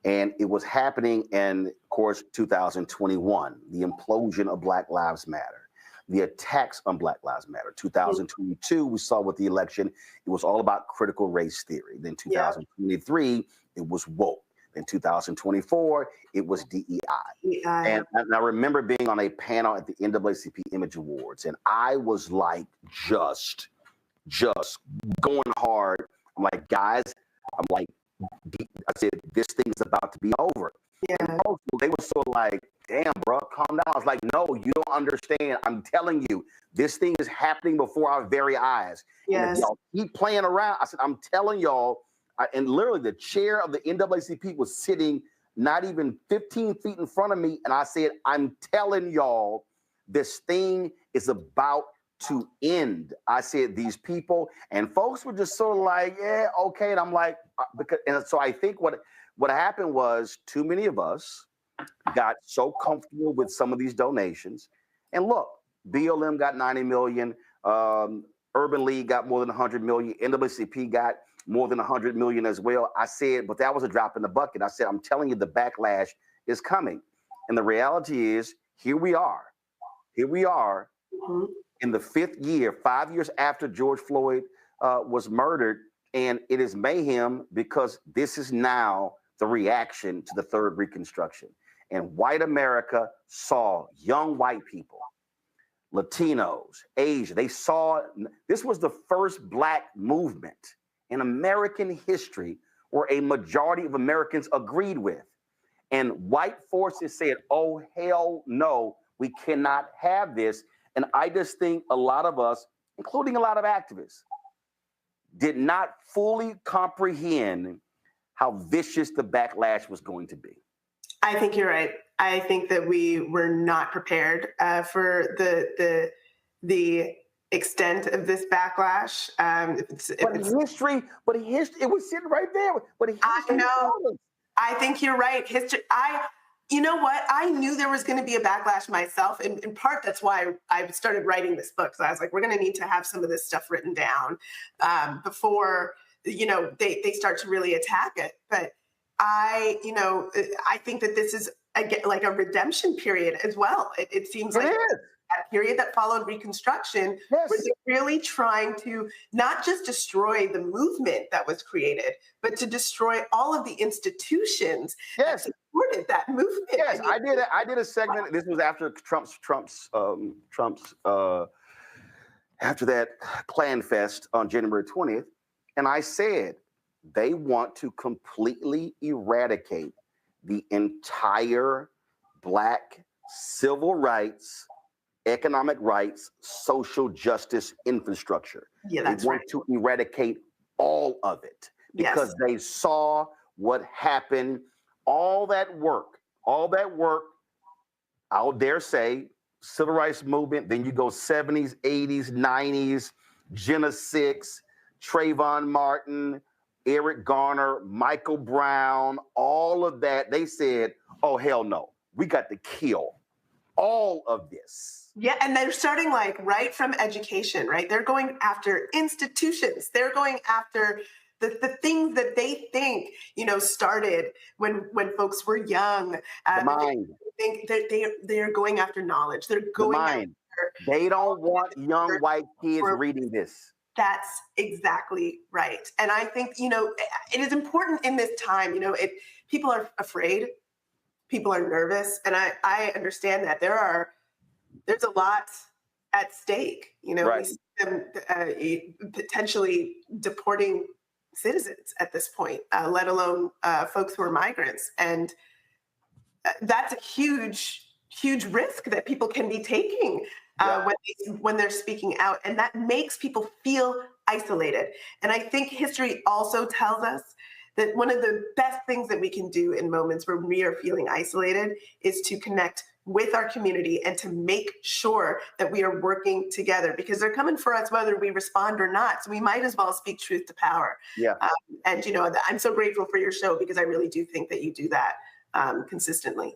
[SPEAKER 12] And it was happening in, of course, 2021, the implosion of Black Lives Matter, the attacks on Black Lives Matter. 2022, we saw with the election, it was all about critical race theory. Then 2023, it was woke. In 2024, it was DEI. And I remember being on a panel at the NAACP Image Awards, and I was like, just going hard. I'm like, guys, I said, this thing is about to be over. Yeah. And they were so like, damn, bro, calm down. I was like, no, you don't understand. I'm telling you, this thing is happening before our very eyes. Yes. And if y'all keep playing around, I said, I'm telling y'all, and literally the chair of the NAACP was sitting not even 15 feet in front of me. And I said, I'm telling y'all, this thing is about to end. I said, these people, and folks were just sort of like, yeah, okay. And I'm like, and so I think what happened was too many of us got so comfortable with some of these donations. And look, BLM got 90 million. Urban League got more than 100 million. NAACP got more than 100 million as well. I said, but that was a drop in the bucket. I said, I'm telling you, the backlash is coming. And the reality is, here we are in the 5th year, 5 years after George Floyd was murdered. And it is mayhem, because this is now the reaction to the third Reconstruction. And white America saw young white people, Latinos, Asia, they saw, this was the first Black movement in American history where a majority of Americans agreed with. And white forces said, oh, hell no, we cannot have this. And I just think a lot of us, including a lot of activists, did not fully comprehend how vicious the backlash was going to be.
[SPEAKER 27] I think you're right. I think that we were not prepared for the extent of this backlash.
[SPEAKER 4] History, it was sitting right there.
[SPEAKER 27] I know. I think you're right. You know what? I knew there was going to be a backlash myself. And in part, that's why I started writing this book. So I was like, we're going to need to have some of this stuff written down before, they start to really attack it. But I think that this is like a redemption period as well. It seems like that period that followed Reconstruction, where they're really trying to not just destroy the movement that was created, but to destroy all of the institutions that supported that movement.
[SPEAKER 12] Yes, I did a segment. This was after Trump's after that Klan Fest on January 20th, and I said they want to completely eradicate the entire Black civil rights, economic rights, social justice infrastructure.
[SPEAKER 27] Yeah, that's
[SPEAKER 12] they want to eradicate all of it because they saw what happened. All that work, I'll dare say, civil rights movement, then you go 70s, 80s, 90s, Jenna Six, Trayvon Martin, Eric Garner, Michael Brown, all of that. They said, oh, hell no. We got to kill all of this.
[SPEAKER 27] Yeah, and they're starting right from education, right? They're going after institutions. They're going after the things that they think, started when folks were young.
[SPEAKER 12] The mind.
[SPEAKER 27] They're going after knowledge. They're going after.
[SPEAKER 12] They don't want young white kids reading this.
[SPEAKER 27] That's exactly right. And I think, it is important in this time, people are afraid, people are nervous. And I understand that there's a lot at stake, we see them potentially deporting citizens at this point, let alone folks who are migrants. And that's a huge, huge risk that people can be taking when they're speaking out. And that makes people feel isolated. And I think history also tells us that one of the best things that we can do in moments where we are feeling isolated is to connect with our community and to make sure that we are working together, because they're coming for us whether we respond or not. So we might as well speak truth to power.
[SPEAKER 12] Yeah.
[SPEAKER 27] And I'm so grateful for your show, because I really do think that you do that consistently.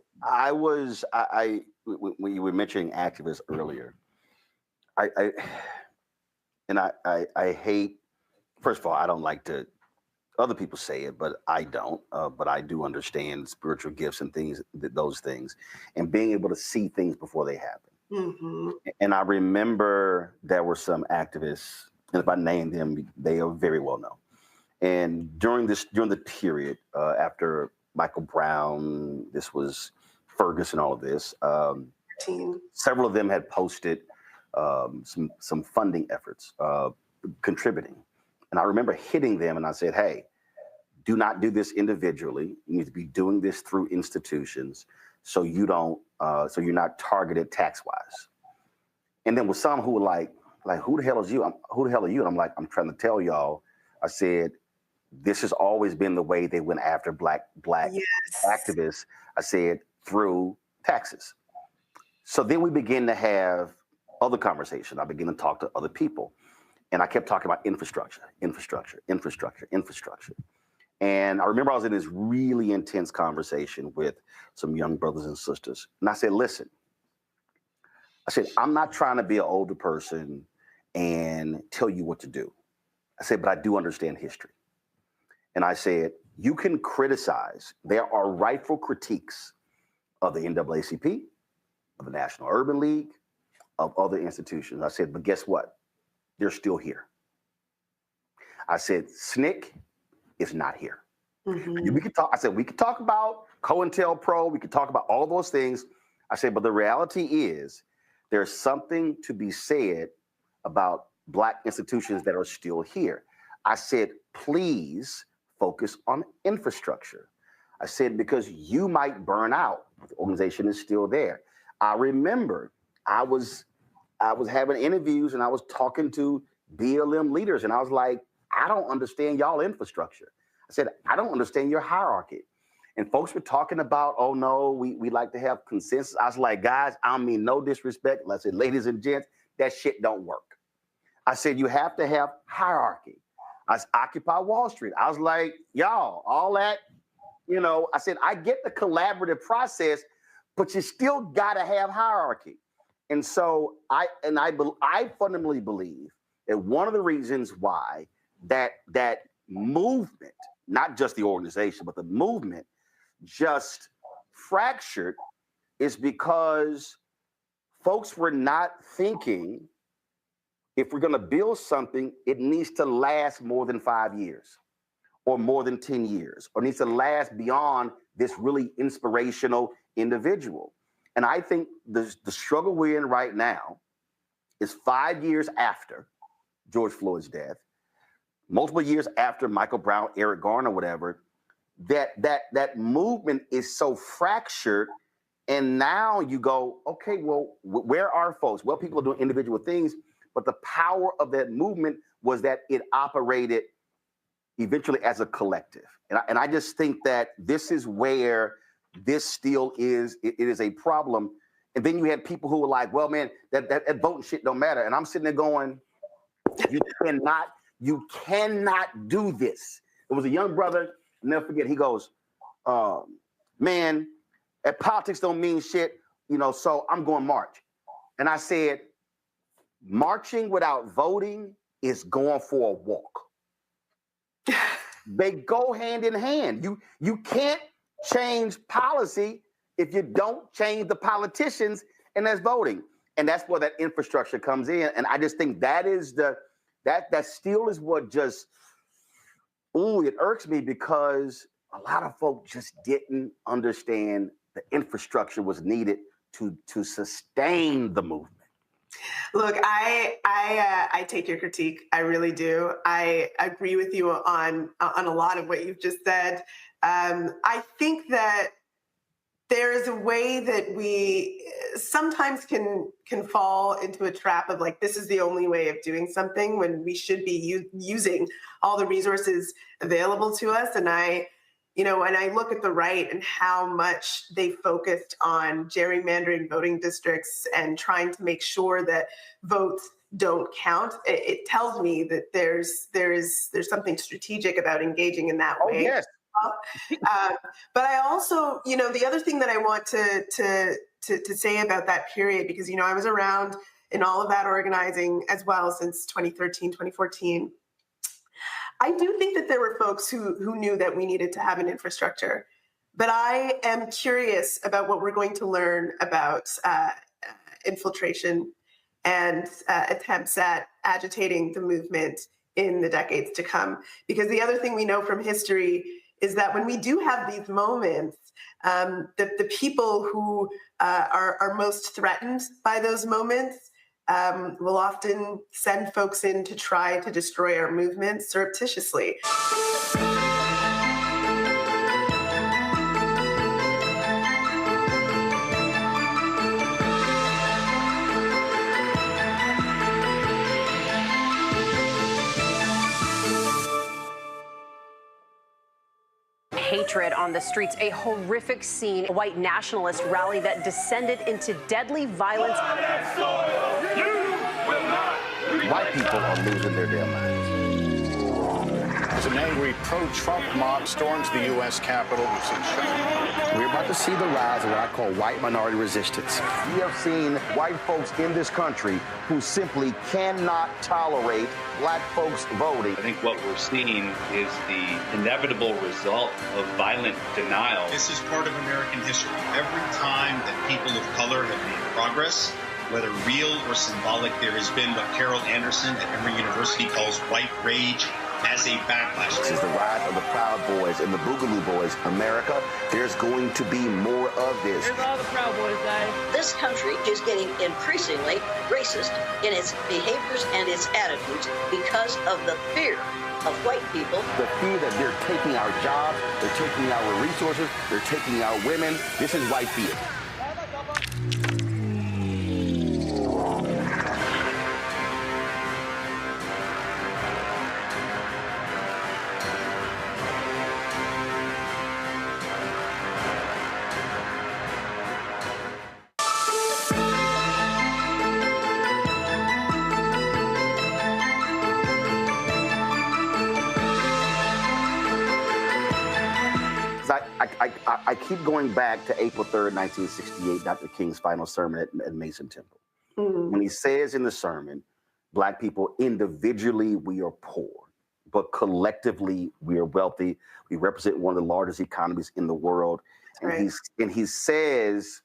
[SPEAKER 12] When you were mentioning activists earlier, I hate, first of all, I don't like to, other people say it, but I don't. But I do understand spiritual gifts and those things, and being able to see things before they happen.
[SPEAKER 27] Mm-hmm.
[SPEAKER 12] And I remember there were some activists, and if I name them, they are very well known. And during the period after Michael Brown, this was Ferguson, all of this, several of them had posted some funding efforts, contributing. And I remember hitting them and I said, hey, do not do this individually. You need to be doing this through institutions so you're not targeted tax-wise. And then with some who were like, who the hell is you? Who the hell are you? And I'm like, I'm trying to tell y'all, I said, this has always been the way they went after black activists. I said, through taxes. So then we begin to have other conversations. I begin to talk to other people. And I kept talking about infrastructure. And I remember I was in this really intense conversation with some young brothers and sisters. And I said, listen, I'm not trying to be an older person and tell you what to do. I said, but I do understand history. And I said, you can criticize. There are rightful critiques of the NAACP, of the National Urban League, of other institutions. I said, but guess what? They're still here. I said, SNCC is not here.
[SPEAKER 27] Mm-hmm.
[SPEAKER 12] We could talk. I said, we could talk about COINTELPRO. We could talk about all those things. I said, but the reality is there's something to be said about Black institutions that are still here. I said, please focus on infrastructure. I said, because you might burn out, but the organization is still there. I remember I was having interviews and I was talking to BLM leaders and I was like, I don't understand y'all infrastructure. I said, I don't understand your hierarchy. And folks were talking about, oh no, we like to have consensus. I was like, guys, I don't mean no disrespect. I said, ladies and gents, that shit don't work. I said, you have to have hierarchy. I Occupy Wall Street. I was like, y'all, all that, I said, I get the collaborative process, but you still got to have hierarchy. And so I fundamentally believe that one of the reasons why that movement, not just the organization, but the movement just fractured is because folks were not thinking, if we're going to build something, it needs to last more than 5 years or more than 10 years, or needs to last beyond this really inspirational individual. And I think the struggle we're in right now is 5 years after George Floyd's death, multiple years after Michael Brown, Eric Garner, whatever, that movement is so fractured. And now you go, okay, well, where are folks? Well, people are doing individual things, but the power of that movement was that it operated eventually as a collective. And I just think that this is where this still is. It is a problem. And then you had people who were like, well, man, that voting shit don't matter. And I'm sitting there going, you cannot do this. There was a young brother, I'll never forget, he goes, man, that politics don't mean shit, so I'm going to march. And I said, marching without voting is going for a walk. They go hand in hand. You can't change policy if you don't change the politicians, and that's voting. And that's where that infrastructure comes in. And I just think that is that still is what just, it irks me, because a lot of folks just didn't understand the infrastructure was needed to sustain the movement.
[SPEAKER 27] Look, I take your critique. I really do. I agree with you on a lot of what you've just said. I think that there is a way that we sometimes can fall into a trap of like, this is the only way of doing something, when we should be using all the resources available to us. And when I look at the right and how much they focused on gerrymandering voting districts and trying to make sure that votes don't count, it tells me that there's something strategic about engaging in that way.
[SPEAKER 12] Yes.
[SPEAKER 27] But I also, the other thing that I want to say about that period, because, I was around in all of that organizing as well since 2013, 2014. I do think that there were folks who knew that we needed to have an infrastructure, but I am curious about what we're going to learn about infiltration and attempts at agitating the movement in the decades to come. Because the other thing we know from history is that when we do have these moments, the people who are most threatened by those moments will often send folks in to try to destroy our movement surreptitiously.
[SPEAKER 1] Hatred on the streets, a horrific scene, a white nationalist rally that descended into deadly violence.
[SPEAKER 12] White people are losing their damn minds.
[SPEAKER 16] As an angry pro-Trump mob storms the U.S. Capitol,
[SPEAKER 12] we're about to see the rise of what I call white minority resistance. We have seen white folks in this country who simply cannot tolerate black folks voting.
[SPEAKER 17] I think what we're seeing is the inevitable result of violent denial.
[SPEAKER 19] This is part of American history. Every time that people of color have made progress, whether real or symbolic, there has been what Carol Anderson at Emory University calls white rage as a backlash.
[SPEAKER 12] This is the rise of the Proud Boys and the Boogaloo Boys. America, there's going to be more of this.
[SPEAKER 20] Here's all the Proud Boys, guys.
[SPEAKER 21] This country is getting increasingly racist in its behaviors and its attitudes because of the fear of white people.
[SPEAKER 12] The fear that they're taking our jobs, they're taking our resources, they're taking our women. This is white fear. I keep going back to April 3rd, 1968, Dr. King's final sermon at Mason Temple. When he says in the sermon, Black people individually, we are poor, but collectively, we are wealthy. We represent one of the largest economies in the world. And he says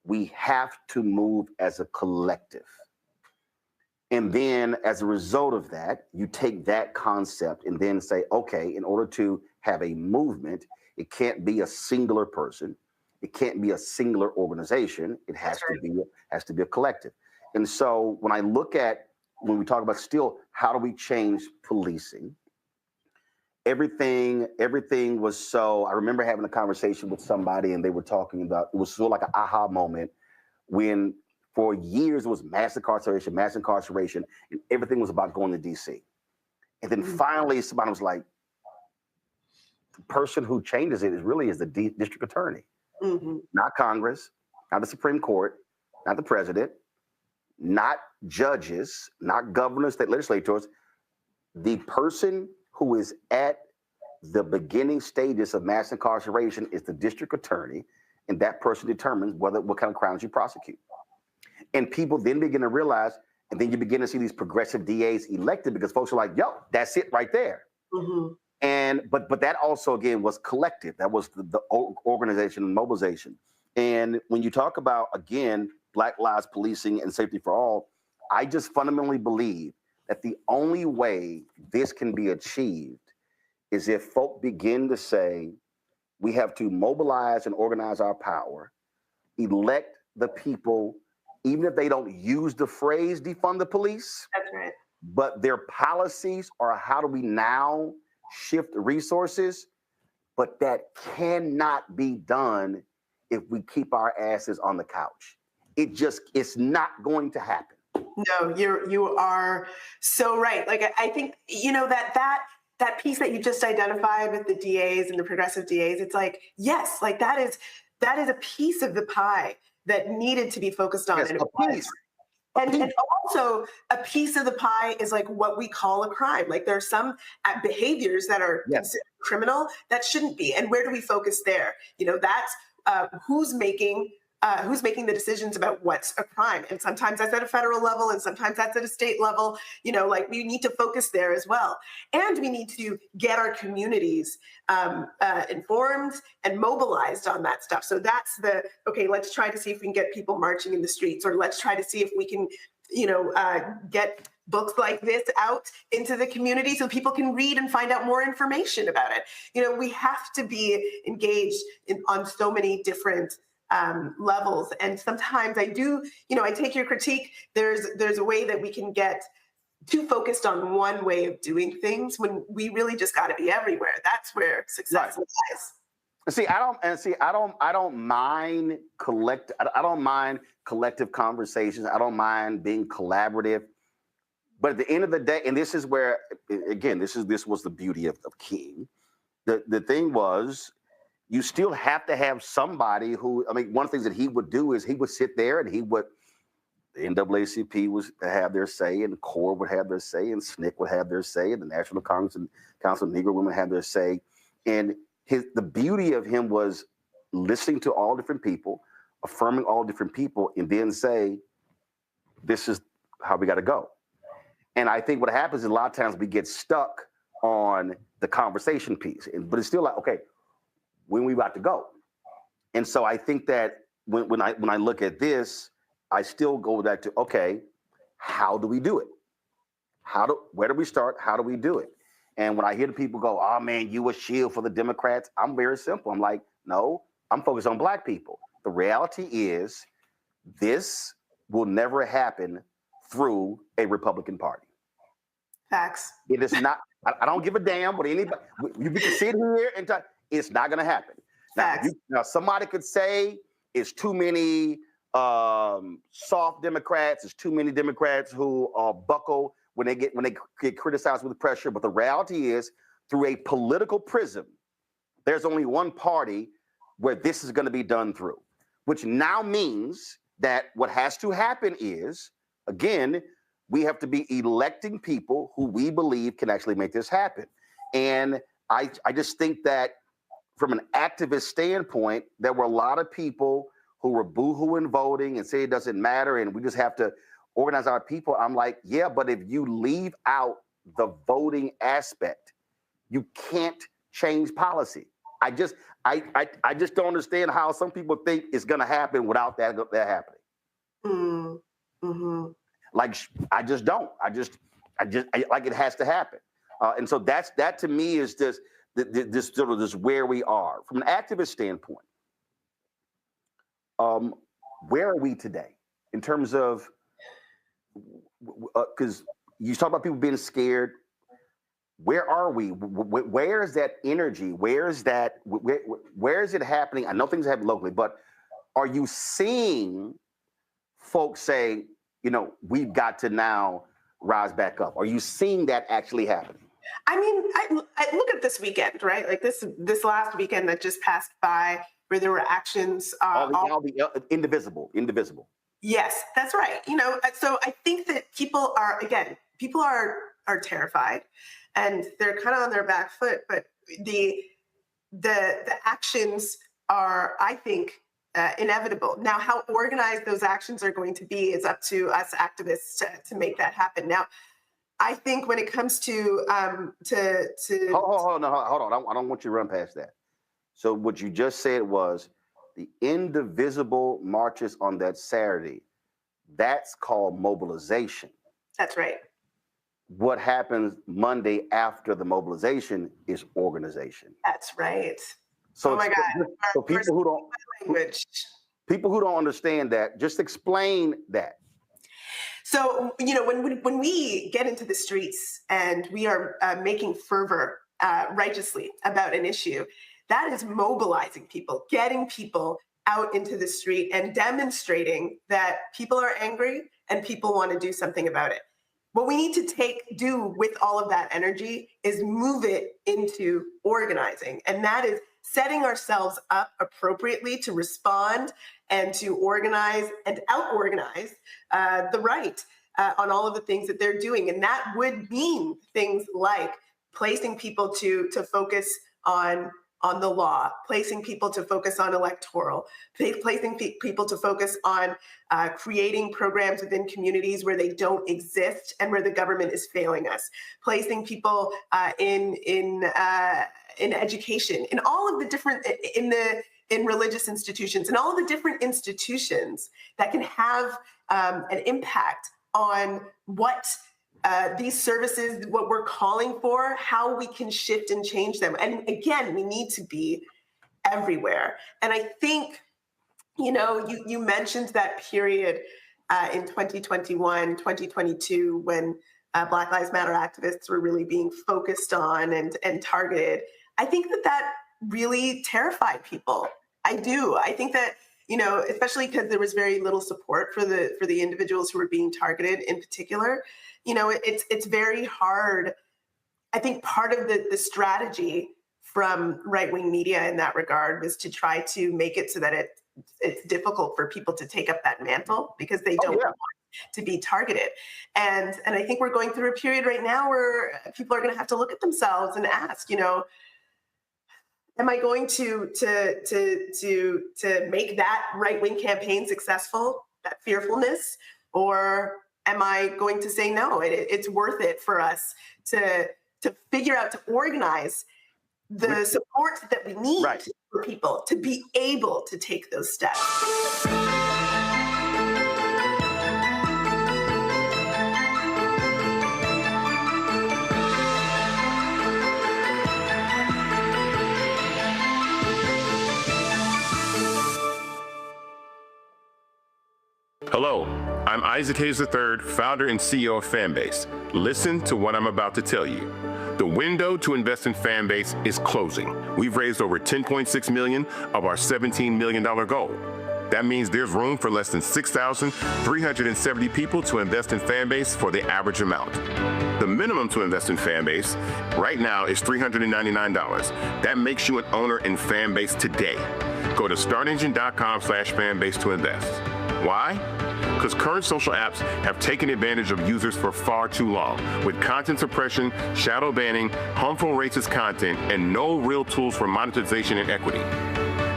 [SPEAKER 12] we have to move as a collective. And then as a result of that, you take that concept and then say, okay, in order to have a movement, it can't be a singular person. It can't be a singular organization. It has to be a collective. And so when I look at, when we talk about still, how do we change policing? Everything was so, I remember having a conversation with somebody and they were talking about, it was sort of like an aha moment when for years it was mass incarceration, and everything was about going to DC. And then finally somebody was like, the person who changes it is the district attorney, not Congress, not the Supreme Court, not the president, not judges, not governors, state legislators. The person who is at the beginning stages of mass incarceration is the district attorney, and that person determines what kind of crimes you prosecute. And people then begin to realize, and then you begin to see these progressive DAs elected because folks are like, yo, that's it right there. And but that also again was collective. That was the organization and mobilization. And when you talk about again Black lives policing and safety for all, I just fundamentally believe that the only way this can be achieved is if folk begin to say we have to mobilize and organize our power, elect the people, even if they don't use the phrase defund the police.
[SPEAKER 27] That's right.
[SPEAKER 12] But their policies are how do we now shift resources, but that cannot be done if we keep our asses on the couch. It's not going to happen.
[SPEAKER 27] No, you are so right. Like I think, that piece that you just identified with the DAs and the progressive DAs, it's like, yes, like that is a piece of the pie that needed to be focused on. Yes, and also a piece of the pie is like what we call a crime. Like there are some behaviors that are considered criminal that shouldn't be. And where do we focus there? That's who's making the decisions about what's a crime. And sometimes that's at a federal level and sometimes that's at a state level. Like we need to focus there as well. And we need to get our communities informed and mobilized on that stuff. So that's let's try to see if we can get people marching in the streets, or let's try to see if we can, get books like this out into the community so people can read and find out more information about it. We have to be engaged on so many different levels. And sometimes I do, I take your critique. There's a way that we can get too focused on one way of doing things when we really just got to be everywhere. That's where success lies.
[SPEAKER 12] I don't mind collective conversations. I don't mind being collaborative. But at the end of the day, and this is where, again, this was the beauty of King. The thing was, you still have to have somebody who, one of the things that he would do is he would sit there and the NAACP would have their say, and the CORE would have their say, and SNCC would have their say, and the National Congress and Council of Negro Women have their say. And the beauty of him was listening to all different people, affirming all different people, and then say, this is how we got to go. And I think what happens is a lot of times we get stuck on the conversation piece, but it's still like, okay, when we about to go. And so I think that when I look at this, I still go back to, okay, how do we do it? Where do we start? How do we do it? And when I hear the people go, oh man, you a shield for the Democrats, I'm very simple. I'm like, no, I'm focused on Black people. The reality is this will never happen through a Republican Party.
[SPEAKER 27] Facts.
[SPEAKER 12] It is not, I don't give a damn what anybody, you can sit here and talk. It's not going to happen. Now, somebody could say it's too many soft Democrats. It's too many Democrats who buckle when they get criticized with pressure. But the reality is, through a political prism, there's only one party where this is going to be done through, which now means that what has to happen is, again, we have to be electing people who we believe can actually make this happen. And I just think that from an activist standpoint, there were a lot of people who were boohooing voting and say it doesn't matter and we just have to organize our people. I'm like, yeah, but if you leave out the voting aspect, you can't change policy. I just don't understand how some people think it's going to happen without that happening.
[SPEAKER 27] Mm-hmm.
[SPEAKER 12] Like, I just don't. I like it has to happen. And so that to me is just this sort of this where we are from an activist standpoint. Where are we today in terms of, because you talk about people being scared. Where are we? Where is that energy? Where is it happening? I know things happen locally, but are you seeing folks say, we've got to now rise back up? Are you seeing that actually happening?
[SPEAKER 27] I mean, I look at this weekend, right? Like this last weekend that just passed by, where there were actions.
[SPEAKER 12] All the indivisible.
[SPEAKER 27] Yes, that's right. So I think that people are terrified, and they're kind of on their back foot. But the actions are, I think, inevitable. Now, how organized those actions are going to be is up to us activists to make that happen. Now, I think when it comes to
[SPEAKER 12] hold on. I don't want you to run past that. So what you just said was the indivisible marches on that Saturday. That's called mobilization.
[SPEAKER 27] That's right.
[SPEAKER 12] What happens Monday after the mobilization is organization.
[SPEAKER 27] That's right.
[SPEAKER 12] So
[SPEAKER 27] oh my God.
[SPEAKER 12] So people who don't understand that, just explain that.
[SPEAKER 27] So, when we get into the streets and we are making fervor righteously about an issue, that is mobilizing people, getting people out into the street and demonstrating that people are angry and people want to do something about it. What we need to do with all of that energy is move it into organizing. And that is setting ourselves up appropriately to respond and to organize and out-organize the right on all of the things that they're doing. And that would mean things like placing people to focus on the law, placing people to focus on electoral, placing people to focus on creating programs within communities where they don't exist and where the government is failing us, placing people in education, in all of the different, in religious institutions, and all of the different institutions that can have an impact on what these services, what we're calling for, how we can shift and change them. And again, we need to be everywhere. And I think, you mentioned that period in 2021, 2022, when Black Lives Matter activists were really being focused on and targeted. I think that really terrified people. I do. I think that, especially because there was very little support for the individuals who were being targeted in particular. It's very hard. I think part of the strategy from right-wing media in that regard was to try to make it so that it's difficult for people to take up that mantle because they don't want to be targeted. And I think we're going through a period right now where people are going to have to look at themselves and ask, am I going to make that right-wing campaign successful, that fearfulness, or am I going to say, no, it's worth it for us to figure out, to organize the support that we need for people to be able to take those steps?
[SPEAKER 2] Hello, I'm Isaac Hayes III, founder and CEO of Fanbase. Listen to what I'm about to tell you. The window to invest in Fanbase is closing. We've raised over $10.6 million of our $17 million goal. That means there's room for less than 6,370 people to invest in Fanbase for the average amount. The minimum to invest in Fanbase right now is $399. That makes you an owner in Fanbase today. Go to startengine.com/fanbase to invest. Why? because current social apps have taken advantage of users for far too long, with content suppression, shadow banning, harmful racist content, and no real tools for monetization and equity.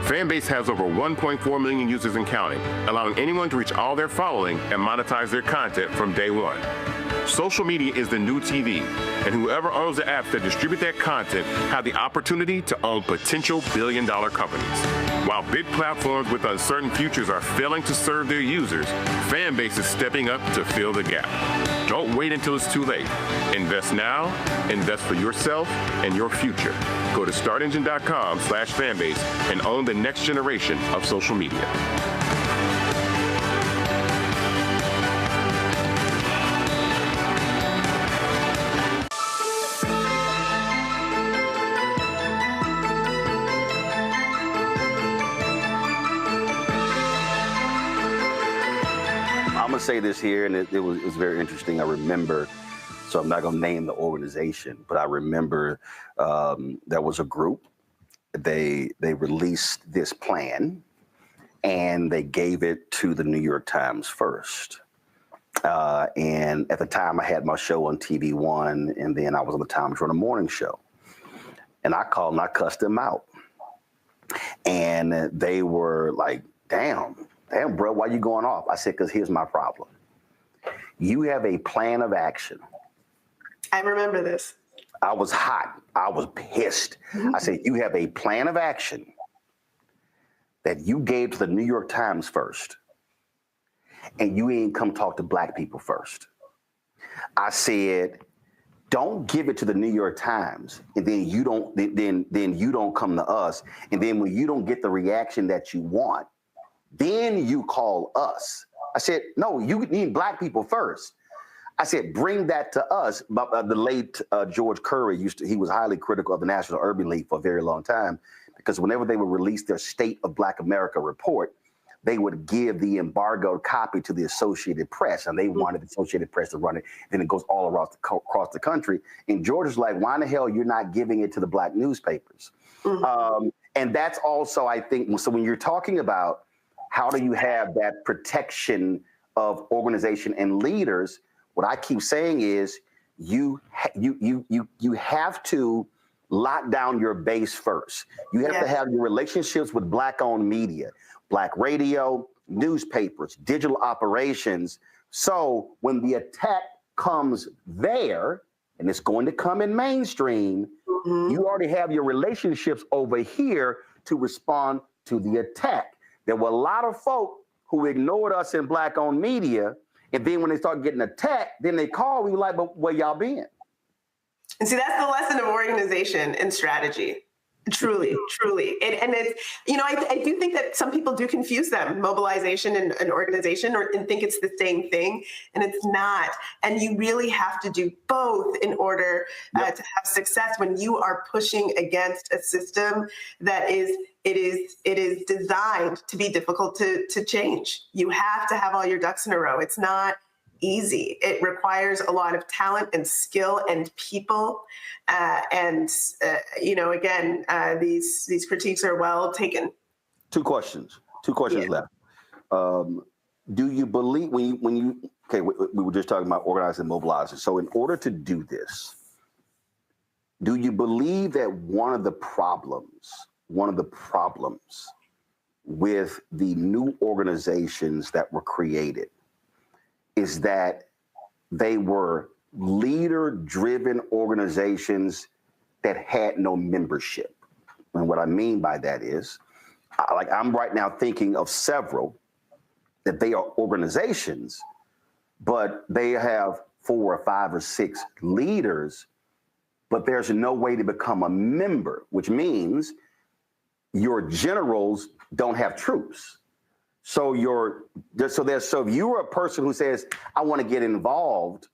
[SPEAKER 2] Fanbase has over 1.4 million users and counting, allowing anyone to reach all their following and monetize their content from day one. Social media is the new TV, and whoever owns the apps that distribute that content have the opportunity to own potential billion-dollar companies. While big platforms with uncertain futures are failing to serve their users, Fanbase is stepping up to fill the gap. Don't wait until it's too late. Invest now, invest for yourself and your future. Go to startengine.com/fanbase and own the next generation of social media.
[SPEAKER 6] I'm going to say this here, and it was very interesting. I remember, so I'm not going to name the organization, but I remember there was a group. They released this plan, and they gave it to the New York Times first. And at the time, I had my show on TV One, and then I was on the Times Running morning show. And I called and I cussed them out. And they were like, damn, bro, why you going off? I said, because here's my problem. You have a plan of action.
[SPEAKER 27] I remember this.
[SPEAKER 6] I was hot. I was pissed. I said, you have a plan of action that you gave to the New York Times first, and you ain't come talk to black people first. I said, don't give it to the New York Times, and then you don't come to us, and then when you don't get the reaction that you want, then you call us. I said, no, you need black people first. I said, bring that to us. The late George Curry he was highly critical of the National Urban League for a very long time, because whenever they would release their State of Black America report, they would give the embargoed copy to the Associated Press, and they wanted the Associated Press to run it. Then it goes all across the country. And George was like, why in the hell you're not giving it to the black newspapers? And that's also, I think, so when you're talking about how do you have that protection of organization and leaders, what I keep saying is you have to lock down your base first. You have to have your relationships with black-owned media, black radio, newspapers, digital operations. So when the attack comes there, and it's going to come in mainstream, you already have your relationships over here to respond to the attack. There were a lot of folk who ignored us in black-owned media, and then when they start getting attacked, then they call, we were like, but where y'all been?
[SPEAKER 27] And see, that's the lesson of organization and strategy. Truly. And it's, I do think that some people do confuse them, mobilization and organization, and think it's the same thing, and it's not. And you really have to do both in order to have success when you are pushing against a system that is designed to be difficult to change. You have to have all your ducks in a row. It's not easy. It requires a lot of talent and skill and people. These critiques are well taken. Two questions
[SPEAKER 6] left. Do you believe we were just talking about organizing and mobilizing. So in order to do this, do you believe that one of the problems with the new organizations that were created is that they were leader-driven organizations that had no membership? And what I mean by that is, I'm right now thinking of several that they are organizations, but they have 4 or 5 or 6 leaders, but there's no way to become a member, which means your generals don't have troops. So if you are a person who says, I want to get involved,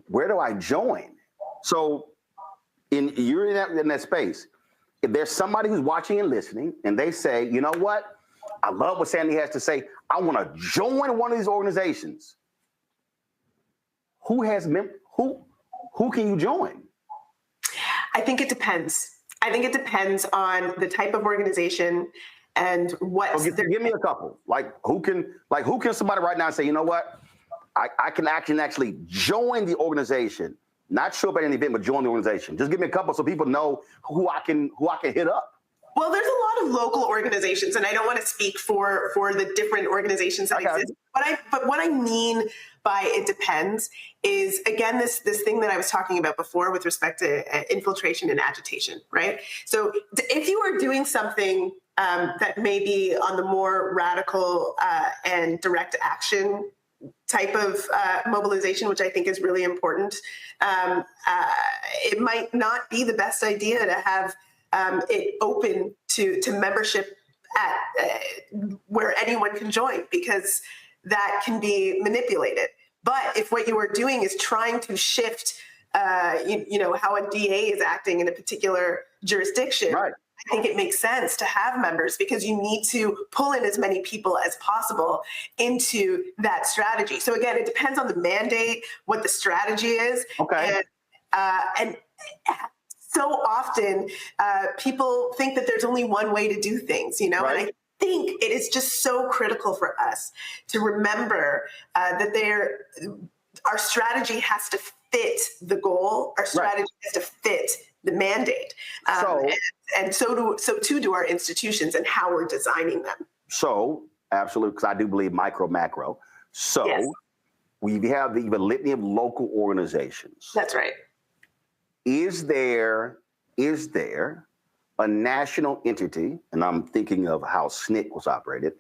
[SPEAKER 6] where do I join? So you're in that space. If there's somebody who's watching and listening and they say, you know what? I love what Sandy has to say. I want to join one of these organizations. Who can you join?
[SPEAKER 27] I think it depends. I think it depends on the type of organization and what.
[SPEAKER 6] So give me a couple. Like who can somebody right now say, you know what, I can actually join the organization, not show up at an event, but join the organization. Just give me a couple so people know who I can hit up.
[SPEAKER 27] Well, there's a lot of local organizations, and I don't want to speak for the different organizations that exist. But what I mean by it depends is, again, this thing that I was talking about before with respect to infiltration and agitation, right? So if you are doing something that may be on the more radical and direct action type of mobilization, which I think is really important, it might not be the best idea to have it open to membership at where anyone can join, because that can be manipulated. But if what you are doing is trying to shift, how a DA is acting in a particular jurisdiction, right, I think it makes sense to have members, because you need to pull in as many people as possible into that strategy. So again, it depends on the mandate, what the strategy is.
[SPEAKER 6] Okay.
[SPEAKER 27] And so often people think that there's only one way to do things, right? And I think it is just so critical for us to remember that our strategy has to fit the goal. Our strategy has to fit the mandate. And so too do our institutions and how we're designing them.
[SPEAKER 6] So, absolutely, because I do believe micro, macro. So yes, we have the litany of local organizations.
[SPEAKER 27] That's right.
[SPEAKER 6] Is there a national entity, and I'm thinking of how SNCC was operated,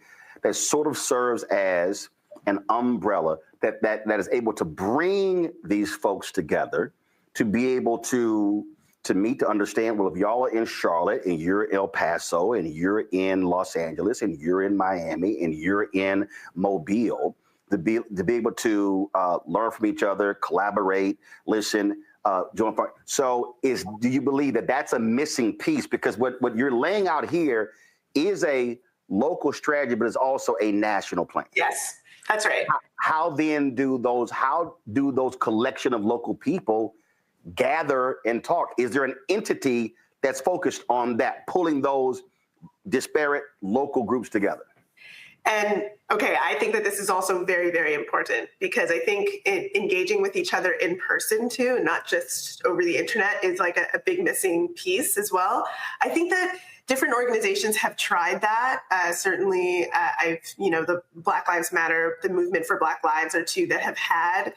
[SPEAKER 6] that sort of serves as an umbrella that is able to bring these folks together to be able to meet, to understand, well, if y'all are in Charlotte and you're El Paso and you're in Los Angeles and you're in Miami and you're in Mobile, to be able to learn from each other, collaborate, listen, join. So do you believe that that's a missing piece? Because what you're laying out here is a local strategy, but it's also a national plan.
[SPEAKER 27] Yes, that's right.
[SPEAKER 6] How then do those collection of local people gather and talk? Is there an entity that's focused on that, pulling those disparate local groups together?
[SPEAKER 27] And okay, I think that this is also very, very important, because I think engaging with each other in person too, not just over the internet, is like a big missing piece as well. I think that different organizations have tried that. Certainly, the Black Lives Matter, the Movement for Black Lives are two that have had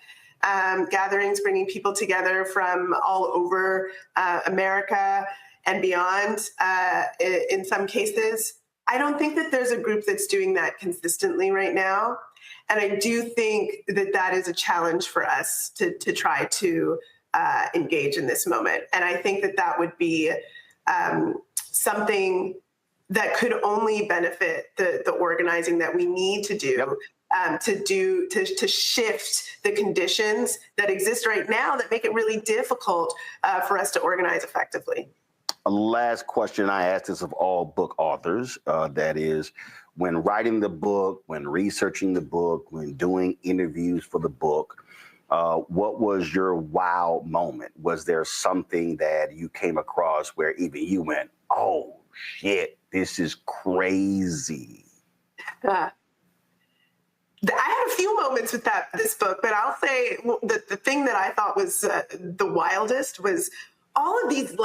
[SPEAKER 27] gatherings bringing people together from all over America and beyond in some cases. I don't think that there's a group that's doing that consistently right now. And I do think that that is a challenge for us to try to engage in this moment. And I think that that would be something that could only benefit the organizing that we need to do. Yep. To shift the conditions that exist right now that make it really difficult for us to organize effectively.
[SPEAKER 6] A last question I ask this of all book authors, that is, when writing the book, when researching the book, when doing interviews for the book, what was your wow moment? Was there something that you came across where even you went, oh shit, this is crazy?
[SPEAKER 27] I had a few moments with this book, but I'll say the thing that I thought was the wildest was all of these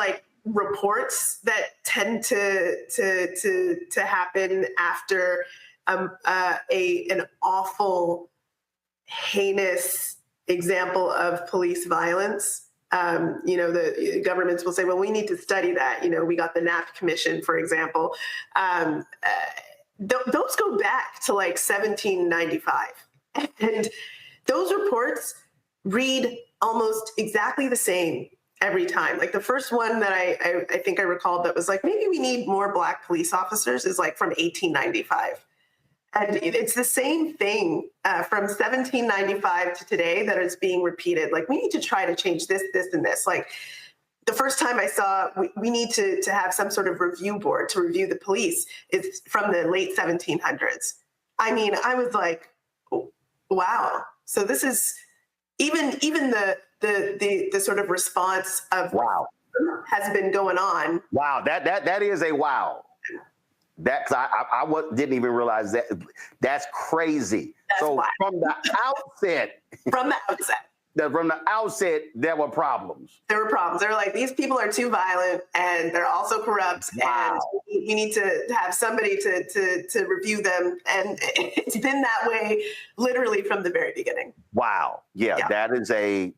[SPEAKER 27] reports that tend to happen after an awful, heinous example of police violence. The governments will say, well, we need to study that. We got the Knapp Commission, for example. Those go back to 1795. And those reports read almost exactly the same every time. The first one that I think I recalled that was maybe we need more Black police officers is from 1895. And it's the same thing from 1795 to today that is being repeated. We need to try to change this, this, and this. The first time I saw we need to have some sort of review board to review the police is from the late 1700s. I mean, I was like, wow. So this is even the sort of response of
[SPEAKER 6] wow
[SPEAKER 27] has been going on.
[SPEAKER 6] Wow, that is a wow. Because I didn't even realize that. That's crazy.
[SPEAKER 27] That's
[SPEAKER 6] so
[SPEAKER 27] wild.
[SPEAKER 6] from the outset, there were problems.
[SPEAKER 27] There were problems. They were like, these people are too violent and they're also corrupt.
[SPEAKER 6] Wow.
[SPEAKER 27] And we need to have somebody to review them. And it's been that way literally from the very beginning.
[SPEAKER 6] Wow. Yeah. That is I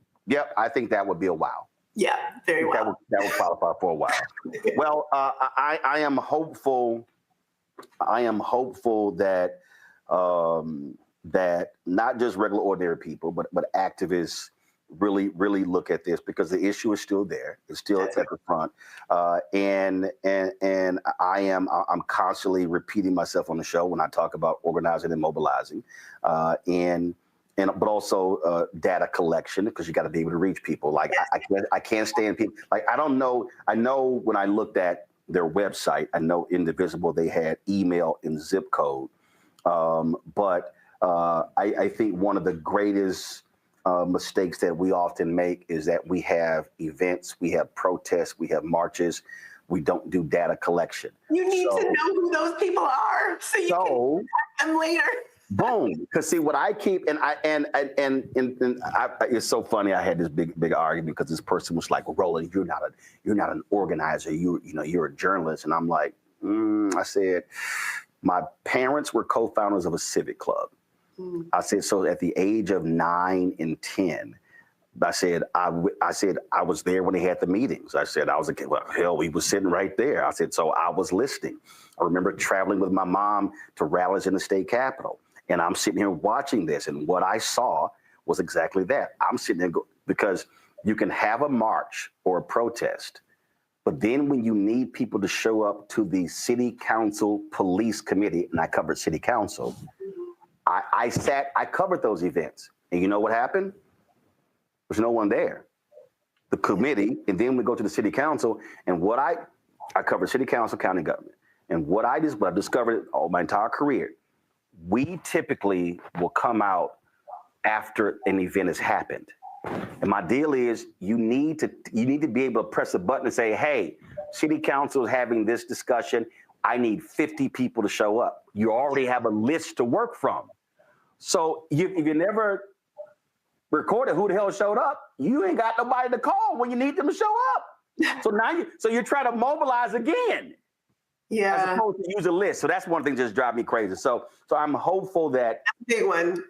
[SPEAKER 6] think that would be a wow.
[SPEAKER 27] Yeah, very well.
[SPEAKER 6] That would qualify for a while. Well, I am hopeful. I am hopeful that that not just regular ordinary people, but activists really look at this, because the issue is still there. It's still at the front, and I'm constantly repeating myself on the show when I talk about organizing and mobilizing, but also data collection, because you got to be able to reach people. Like I can't stand people. Like I don't know. I know when I looked at their website, I know Indivisible, they had email and zip code, but I think one of the greatest mistakes that we often make is that we have events, we have protests, we have marches. We don't do data collection.
[SPEAKER 27] You need to know who those people are so you can contact them later.
[SPEAKER 6] Boom. Because see what I keep, it's so funny. I had this big argument because this person was like, well, Roland, you're not an organizer. You're a journalist. And I'm like, I said, my parents were co-founders of a civic club. I said, so at the age of 9 and 10, I said I was there when they had the meetings. I said I was a kid. Well, hell, we was sitting right there. I said, so I was listening. I remember traveling with my mom to rallies in the state capitol. And I'm sitting here watching this, and what I saw was exactly that. I'm sitting there because you can have a march or a protest, but then when you need people to show up to the city council police committee, and I covered city council, I covered those events. And you know what happened? There's no one there. The committee, and then we go to the city council, and what I covered city council, county government. And what I discovered all my entire career, we typically will come out after an event has happened. And my deal is you need to be able to press a button and say, hey, city council is having this discussion. I need 50 people to show up. You already have a list to work from. So if you never recorded who the hell showed up, you ain't got nobody to call when you need them to show up. So you're trying to mobilize again.
[SPEAKER 27] Yeah.
[SPEAKER 6] As opposed to use a list. So that's one thing that just drives me crazy. So I'm hopeful that
[SPEAKER 27] big one.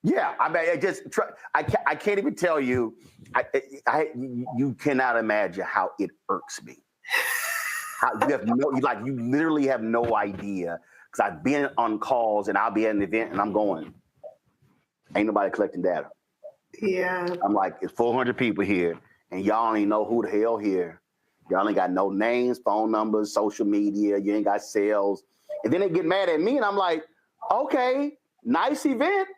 [SPEAKER 6] Yeah, I mean, I can't even tell you. You cannot imagine how it irks me. You literally have no idea, because I've been on calls and I'll be at an event and I'm going, ain't nobody collecting data.
[SPEAKER 27] Yeah.
[SPEAKER 6] I'm like, it's 400 people here and y'all don't even know who the hell here. Y'all ain't got no names, phone numbers, social media. You ain't got sales. And then they get mad at me and I'm like, okay, nice event.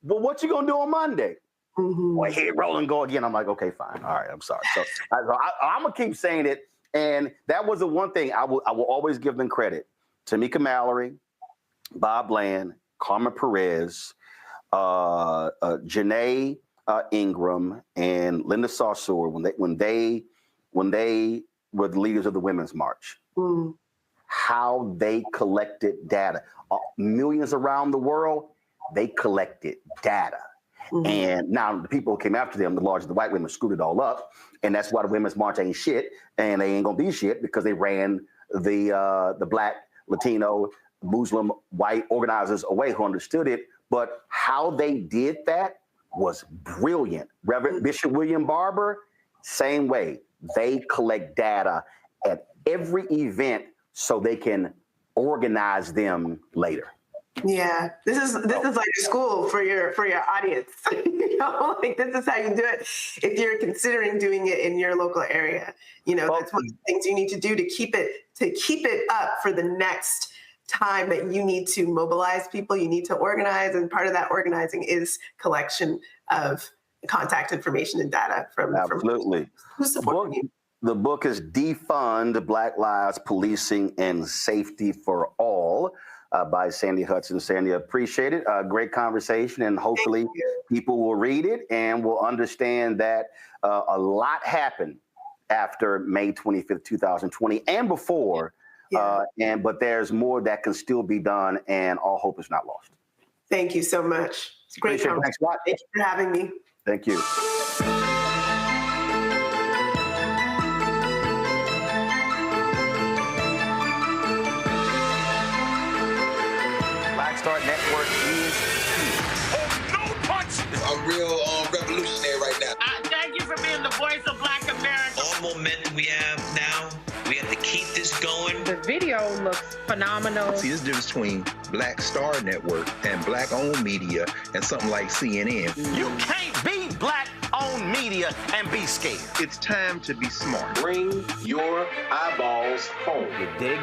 [SPEAKER 6] But what you gonna do on Monday? Well, here, Roland, go again. I'm like, okay, fine. All right, I'm sorry. So I'm gonna keep saying it. And that was the one thing I will always give them credit. Tamika Mallory, Bob Bland, Carmen Perez, Janae Ingram, and Linda Sarsour, when they were the leaders of the Women's March, how they collected data. Millions around the world, they collected data. And now the people who came after them, the white women, screwed it all up. And that's why the Women's March ain't shit. And they ain't gonna be shit, because they ran the Black, Latino, Muslim, white organizers away who understood it. But how they did that was brilliant. Reverend Bishop William Barber, same way. They collect data at every event so they can organize them later.
[SPEAKER 27] Yeah, this is like a school for your audience. This is how you do it if you're considering doing it in your local area. That's one of the things you need to do to keep it up for the next time that you need to mobilize people. You need to organize, and part of that organizing is collection of contact information and data from
[SPEAKER 6] absolutely.
[SPEAKER 27] Who's supporting you.
[SPEAKER 6] The book is Defund: Black Lives, Policing, and Safety for All, by Sandy Hudson. Sandy, appreciate it. Great conversation, and hopefully people will read it and will understand that a lot happened after May 25th, 2020, and before, But there's more that can still be done, and all hope is not lost.
[SPEAKER 27] Thank you so much. It's a great conversation.
[SPEAKER 6] Thanks a lot.
[SPEAKER 27] Thank you for having me.
[SPEAKER 6] Thank you. Black Star Network is here.
[SPEAKER 5] No punch!
[SPEAKER 8] I'm real revolutionary right now.
[SPEAKER 5] Thank you for being the voice of Black America.
[SPEAKER 8] All momentum we have now, we have to keep this going.
[SPEAKER 20] The video looks phenomenal.
[SPEAKER 22] See, this difference between Black Star Network and black-owned media and something like CNN.
[SPEAKER 5] You can't be black-owned media and be scared.
[SPEAKER 22] It's time to be smart.
[SPEAKER 8] Bring your eyeballs home.
[SPEAKER 6] You dig?